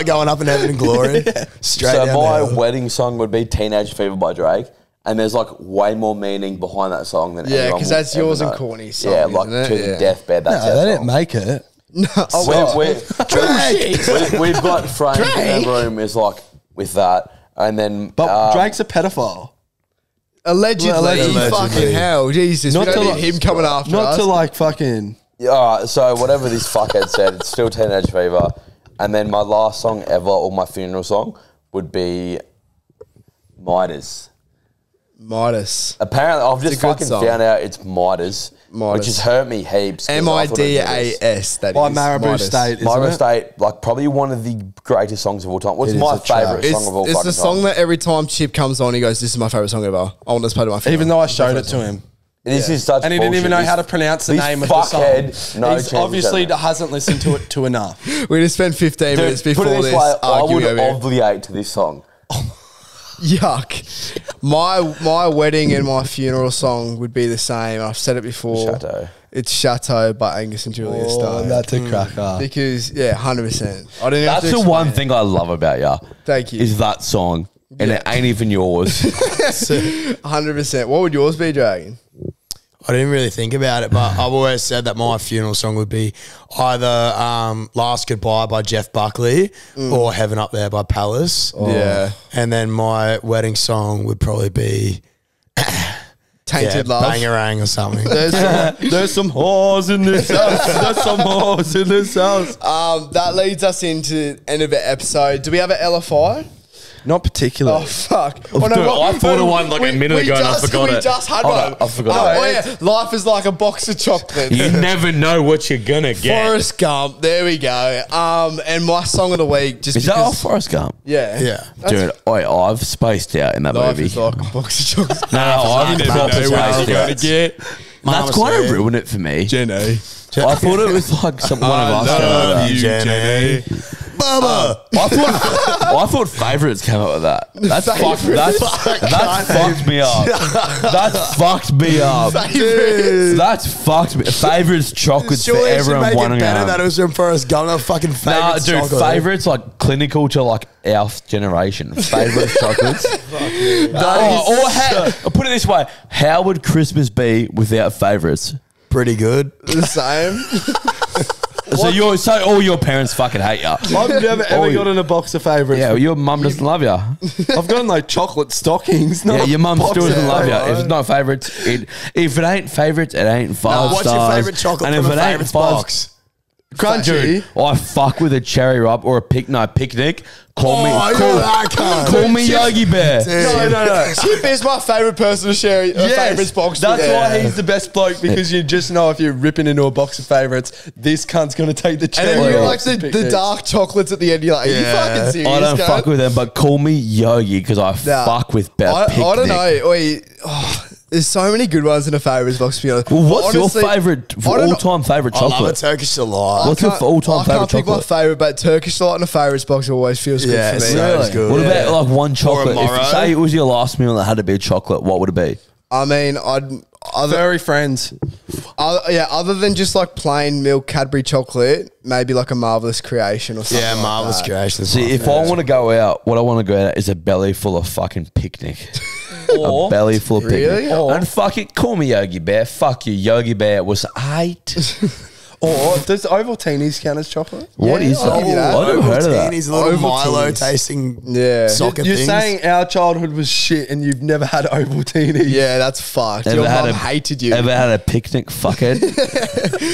Speaker 1: going up in heaven and glory. Straight
Speaker 2: So
Speaker 1: down
Speaker 2: my
Speaker 1: there.
Speaker 2: wedding song would be Teenage Fever by Drake. And there's like way more meaning behind that song than
Speaker 4: Yeah,
Speaker 2: anyone
Speaker 4: 'cause
Speaker 2: will
Speaker 4: that's yours
Speaker 2: ever
Speaker 4: and
Speaker 2: know.
Speaker 4: Courtney's song,
Speaker 2: Yeah, like
Speaker 4: isn't it?
Speaker 2: to the
Speaker 4: Yeah.
Speaker 2: deathbed. That's
Speaker 3: No,
Speaker 2: our
Speaker 3: they
Speaker 2: song.
Speaker 3: didn't make it.
Speaker 2: We've got frames in the room is like with that. And then
Speaker 3: But Drake's a pedophile.
Speaker 4: Allegedly,
Speaker 3: Allegedly.
Speaker 4: fucking hell, Jesus.
Speaker 3: Not
Speaker 4: we don't
Speaker 3: to
Speaker 4: need
Speaker 3: like-
Speaker 4: him coming after
Speaker 3: Not
Speaker 4: us.
Speaker 3: to like fucking.
Speaker 2: Yeah, all right, so whatever this fuckhead said, it's still Teenage Fever. And then my last song ever, or my funeral song, would be Midas.
Speaker 4: Midas.
Speaker 2: Apparently, I've just
Speaker 4: It's a good
Speaker 2: fucking
Speaker 4: song.
Speaker 2: found out it's Midas,
Speaker 4: Midas.
Speaker 2: which has hurt me heaps. 'cause I thought it was
Speaker 4: MIDAS. That
Speaker 3: By
Speaker 4: is.
Speaker 3: Marabou
Speaker 4: Midas.
Speaker 3: State, isn't
Speaker 2: Marabou
Speaker 3: it?
Speaker 2: State, like probably one of the greatest songs of all time. What's
Speaker 3: It is
Speaker 2: my
Speaker 3: a track.
Speaker 2: favourite
Speaker 4: It's,
Speaker 2: song of all
Speaker 4: it's
Speaker 2: fucking
Speaker 4: the song
Speaker 2: time?
Speaker 4: that every time Chip comes on, he goes, "This is my favorite song ever. I want this play to my favorite."
Speaker 3: Even though I showed it to him.
Speaker 2: This is such
Speaker 3: And he didn't even
Speaker 2: bullshit.
Speaker 3: know how to pronounce the
Speaker 2: this
Speaker 3: name of the song.
Speaker 2: fuckhead, no
Speaker 3: He's
Speaker 2: chance
Speaker 3: obviously
Speaker 2: of that.
Speaker 3: hasn't listened to it to enough.
Speaker 4: we just spent 15 minutes
Speaker 2: Dude,
Speaker 4: before
Speaker 2: put it
Speaker 4: this
Speaker 2: this way, I
Speaker 4: arguing
Speaker 2: would
Speaker 4: over here.
Speaker 2: obviate to this song.
Speaker 4: Yuck. My wedding and my funeral song would be the same. I've said it before.
Speaker 2: Chateau.
Speaker 4: It's Chateau by Angus and Julia Stone.
Speaker 3: That's a cracker.
Speaker 4: Because, yeah, 100%. I didn't have
Speaker 2: That's
Speaker 4: to
Speaker 2: the one
Speaker 4: explain
Speaker 2: thing I love about you.
Speaker 4: Thank you.
Speaker 2: Is that song. And it ain't even yours.
Speaker 4: it. 100%. What would yours be, Dragon?
Speaker 1: I didn't really think about it, but I've always said that my funeral song would be either Last Goodbye by Jeff Buckley or Heaven Up There by Palace.
Speaker 4: Yeah.
Speaker 1: And then my wedding song would probably be
Speaker 4: Tainted Love.
Speaker 1: Bangarang or something.
Speaker 3: There's some whores in this house. There's some whores in this house.
Speaker 4: That leads us into end of the episode. Do we have an LFI?
Speaker 3: Not particularly.
Speaker 4: Oh, fuck.
Speaker 2: Dude, I thought of one like a minute ago and I forgot
Speaker 4: we
Speaker 2: it.
Speaker 4: just had
Speaker 2: Hold
Speaker 4: one.
Speaker 2: on, I forgot it.
Speaker 4: yeah. Life is like a box of chocolates.
Speaker 2: You never know what you're gonna get.
Speaker 4: Forrest Gump. There we go. And my song of the week, just
Speaker 2: Is that
Speaker 4: because...
Speaker 2: off Forrest Gump?
Speaker 4: Yeah.
Speaker 1: Yeah.
Speaker 2: Dude, I've spaced out in that
Speaker 4: Life
Speaker 2: movie.
Speaker 4: is like a box of chocolates.
Speaker 2: No, I've
Speaker 1: never
Speaker 2: proper
Speaker 1: know what
Speaker 2: spaced
Speaker 1: you're
Speaker 2: out.
Speaker 1: gonna
Speaker 4: get.
Speaker 2: That's quite to ruin it for me.
Speaker 4: Jenny.
Speaker 2: I thought it was like one of us.
Speaker 1: love
Speaker 2: going
Speaker 1: you,
Speaker 2: with that.
Speaker 1: Jenny. Bubba.
Speaker 2: I thought favourites came up with that. That's fucked me up. That's fucked me up. That's fucked me. Favourites chocolates for
Speaker 1: Surely it should
Speaker 2: everyone
Speaker 1: make it
Speaker 2: wanting
Speaker 1: better
Speaker 2: out.
Speaker 1: that it was from Forrest Gump. Not fucking
Speaker 2: Nah,
Speaker 1: favourite
Speaker 2: dude,
Speaker 1: chocolate.
Speaker 2: favourites like clinical to like our generation. Favourites chocolates. I'll put it this way: how would Christmas be without favourites?
Speaker 1: Pretty good.
Speaker 4: The same.
Speaker 2: So all your parents fucking hate you.
Speaker 3: I've never ever gotten a box of favourites.
Speaker 2: Yeah, well, your mum doesn't love you.
Speaker 3: I've gotten like chocolate stockings.
Speaker 2: Yeah, your mum still doesn't love you.
Speaker 3: Right.
Speaker 2: If it's not favourites, if it ain't favourites, it ain't five
Speaker 1: What's
Speaker 2: stars.
Speaker 1: your favourite chocolate
Speaker 2: And
Speaker 1: from
Speaker 2: if
Speaker 1: a
Speaker 2: it ain't
Speaker 1: favourites
Speaker 2: five-
Speaker 1: box?
Speaker 3: Crunchy.
Speaker 2: Dude, I fuck with a cherry ripe or a picnic. Call me Yogi Bear.
Speaker 3: No.
Speaker 4: Chip is my favourite person to share a favourites box
Speaker 3: That's
Speaker 4: with.
Speaker 3: why he's the best bloke, because you just know if you're ripping into a box of favourites, this cunt's going to take the
Speaker 4: And
Speaker 3: cherry.
Speaker 4: then you
Speaker 3: off
Speaker 4: like the
Speaker 3: picnic.
Speaker 4: dark chocolates at the end. You're like, are you fucking serious?
Speaker 2: I don't
Speaker 4: cunt?
Speaker 2: fuck with them, but call me Yogi because I
Speaker 4: Nah.
Speaker 2: fuck with bear
Speaker 4: I
Speaker 2: picnic.
Speaker 4: don't know. There's so many good ones in a favourites box. To be honest.
Speaker 2: Well, what's
Speaker 4: But honestly,
Speaker 2: your favourite,
Speaker 4: I don't know-
Speaker 2: all-time favourite
Speaker 1: I love a
Speaker 2: chocolate?
Speaker 1: Turkish delight.
Speaker 2: What's your all-time
Speaker 4: I
Speaker 2: favourite
Speaker 4: can't pick my
Speaker 2: chocolate?
Speaker 4: favourite, but Turkish delight in a favourites box always feels good
Speaker 1: Yeah,
Speaker 4: for me.
Speaker 1: so it's good.
Speaker 2: What about like one chocolate?
Speaker 1: Moro?
Speaker 2: If say it was your last meal that had to be a chocolate, what would it be?
Speaker 4: I mean,
Speaker 3: Furry friends.
Speaker 4: other than just like plain milk Cadbury chocolate, maybe like a Marvellous Creation or something.
Speaker 1: Yeah,
Speaker 4: like
Speaker 1: Marvellous
Speaker 4: that.
Speaker 1: Creations.
Speaker 2: See, if I want to go out, what I want to go out is a belly full of fucking picnic. A belly full of picnic.
Speaker 4: Really?
Speaker 2: And fucking call me Yogi Bear. Fuck you, Yogi Bear was 8.
Speaker 3: Or does Ovaltine's count as chocolate?
Speaker 2: What is
Speaker 4: I'll
Speaker 2: that?
Speaker 4: give you that.
Speaker 2: I never heard of that.
Speaker 1: He's a little Milo
Speaker 4: Ovaltines.
Speaker 1: tasting
Speaker 4: Yeah.
Speaker 1: soccer
Speaker 3: You're
Speaker 1: things.
Speaker 3: saying our childhood was shit and you've never had Ovaltine?
Speaker 4: Yeah, that's fucked.
Speaker 2: Ever
Speaker 4: Your
Speaker 2: had
Speaker 4: mum
Speaker 2: a-
Speaker 4: hated you.
Speaker 2: Ever had a picnic, fuckhead?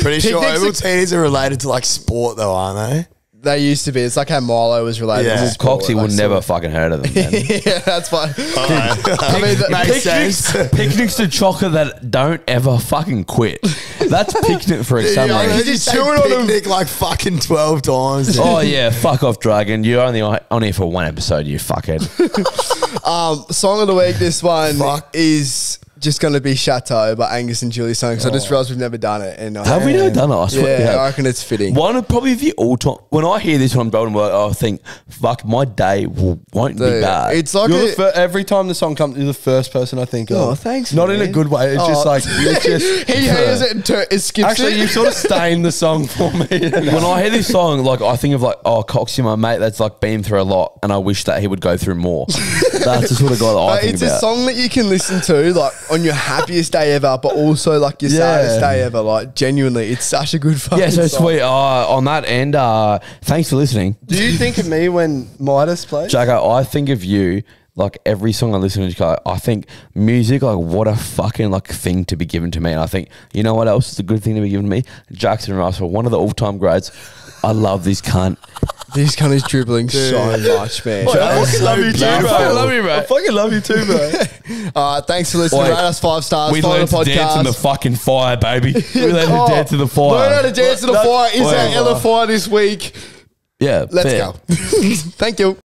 Speaker 1: Pretty sure
Speaker 4: Picnics are-
Speaker 1: Ovaltine's are related to like sport though, aren't they?
Speaker 4: They used to be. It's like how Milo was related
Speaker 1: Yeah.
Speaker 4: to
Speaker 1: Well,
Speaker 4: sport,
Speaker 2: Coxy
Speaker 4: like,
Speaker 2: would
Speaker 4: sort
Speaker 2: never
Speaker 4: of.
Speaker 2: fucking heard of them, man.
Speaker 4: Yeah, that's fine.
Speaker 1: I
Speaker 4: mean, that
Speaker 1: makes sense.
Speaker 2: Picnics to chocolate that don't ever fucking quit. That's picnic for a
Speaker 1: I
Speaker 2: summer.
Speaker 1: heard you
Speaker 4: He's
Speaker 1: say
Speaker 4: chewing on them.
Speaker 1: picnic like fucking 12 times.
Speaker 2: Oh yeah, fuck off, Dragon. You're only on here for one episode, you fuckhead.
Speaker 4: Song of the week. This one
Speaker 1: Fuck.
Speaker 4: is just going to be Chateau by Angus and Julie Song. So I just realised we've never done it. And
Speaker 2: Have we never done it? I swear we
Speaker 4: Yeah,
Speaker 2: have.
Speaker 4: I reckon it's fitting.
Speaker 2: One of probably the all time. When I hear this on Belton Work, I think, fuck, my day won't be
Speaker 4: Dude,
Speaker 2: bad.
Speaker 4: it's like
Speaker 3: You're
Speaker 4: a,
Speaker 3: the every time the song comes, you're the first person I think of.
Speaker 4: Oh, thanks,
Speaker 3: Not in
Speaker 4: man.
Speaker 3: a good way. It's just
Speaker 4: Oh.
Speaker 3: like it's just.
Speaker 4: he hears it and it skips
Speaker 3: Actually,
Speaker 4: it.
Speaker 3: you sort of stained the song for me.
Speaker 2: when I hear this song, like I think of like, oh, Coxy, my mate, that's like been through a lot, and I wish that he would go through more. That's the sort of guy that I
Speaker 4: But
Speaker 2: think
Speaker 4: it's
Speaker 2: about.
Speaker 4: a song that you can listen to like on your happiest day ever, but also like your saddest day ever. Like genuinely, it's such a good fucking
Speaker 2: Yeah, so
Speaker 4: song.
Speaker 2: sweet. On that end, thanks for listening.
Speaker 3: Do you think of me when Midas plays?
Speaker 2: Jacko, I think of you like every song I listen to. I think music, like what a fucking like thing to be given to me. And I think, you know what else is a good thing to be given to me? Jackson Russell, one of the all-time greats. I love this cunt.
Speaker 4: This cunt is dribbling so much, man.
Speaker 1: I fucking love you too,
Speaker 2: I
Speaker 1: bro.
Speaker 2: fucking love you, bro.
Speaker 3: I fucking love you too, bro.
Speaker 4: Thanks for listening.
Speaker 2: Wait.
Speaker 4: Rate us 5 stars.
Speaker 2: We
Speaker 4: Follow
Speaker 2: learned
Speaker 4: the
Speaker 2: to dance in the
Speaker 4: podcast.
Speaker 2: fucking fire, baby. We learned to dance in the fire.
Speaker 4: Learn how to dance in the fire. Is
Speaker 2: Wait.
Speaker 4: our Ella fire this week?
Speaker 2: Yeah,
Speaker 4: Let's
Speaker 2: fair.
Speaker 4: go. Thank you.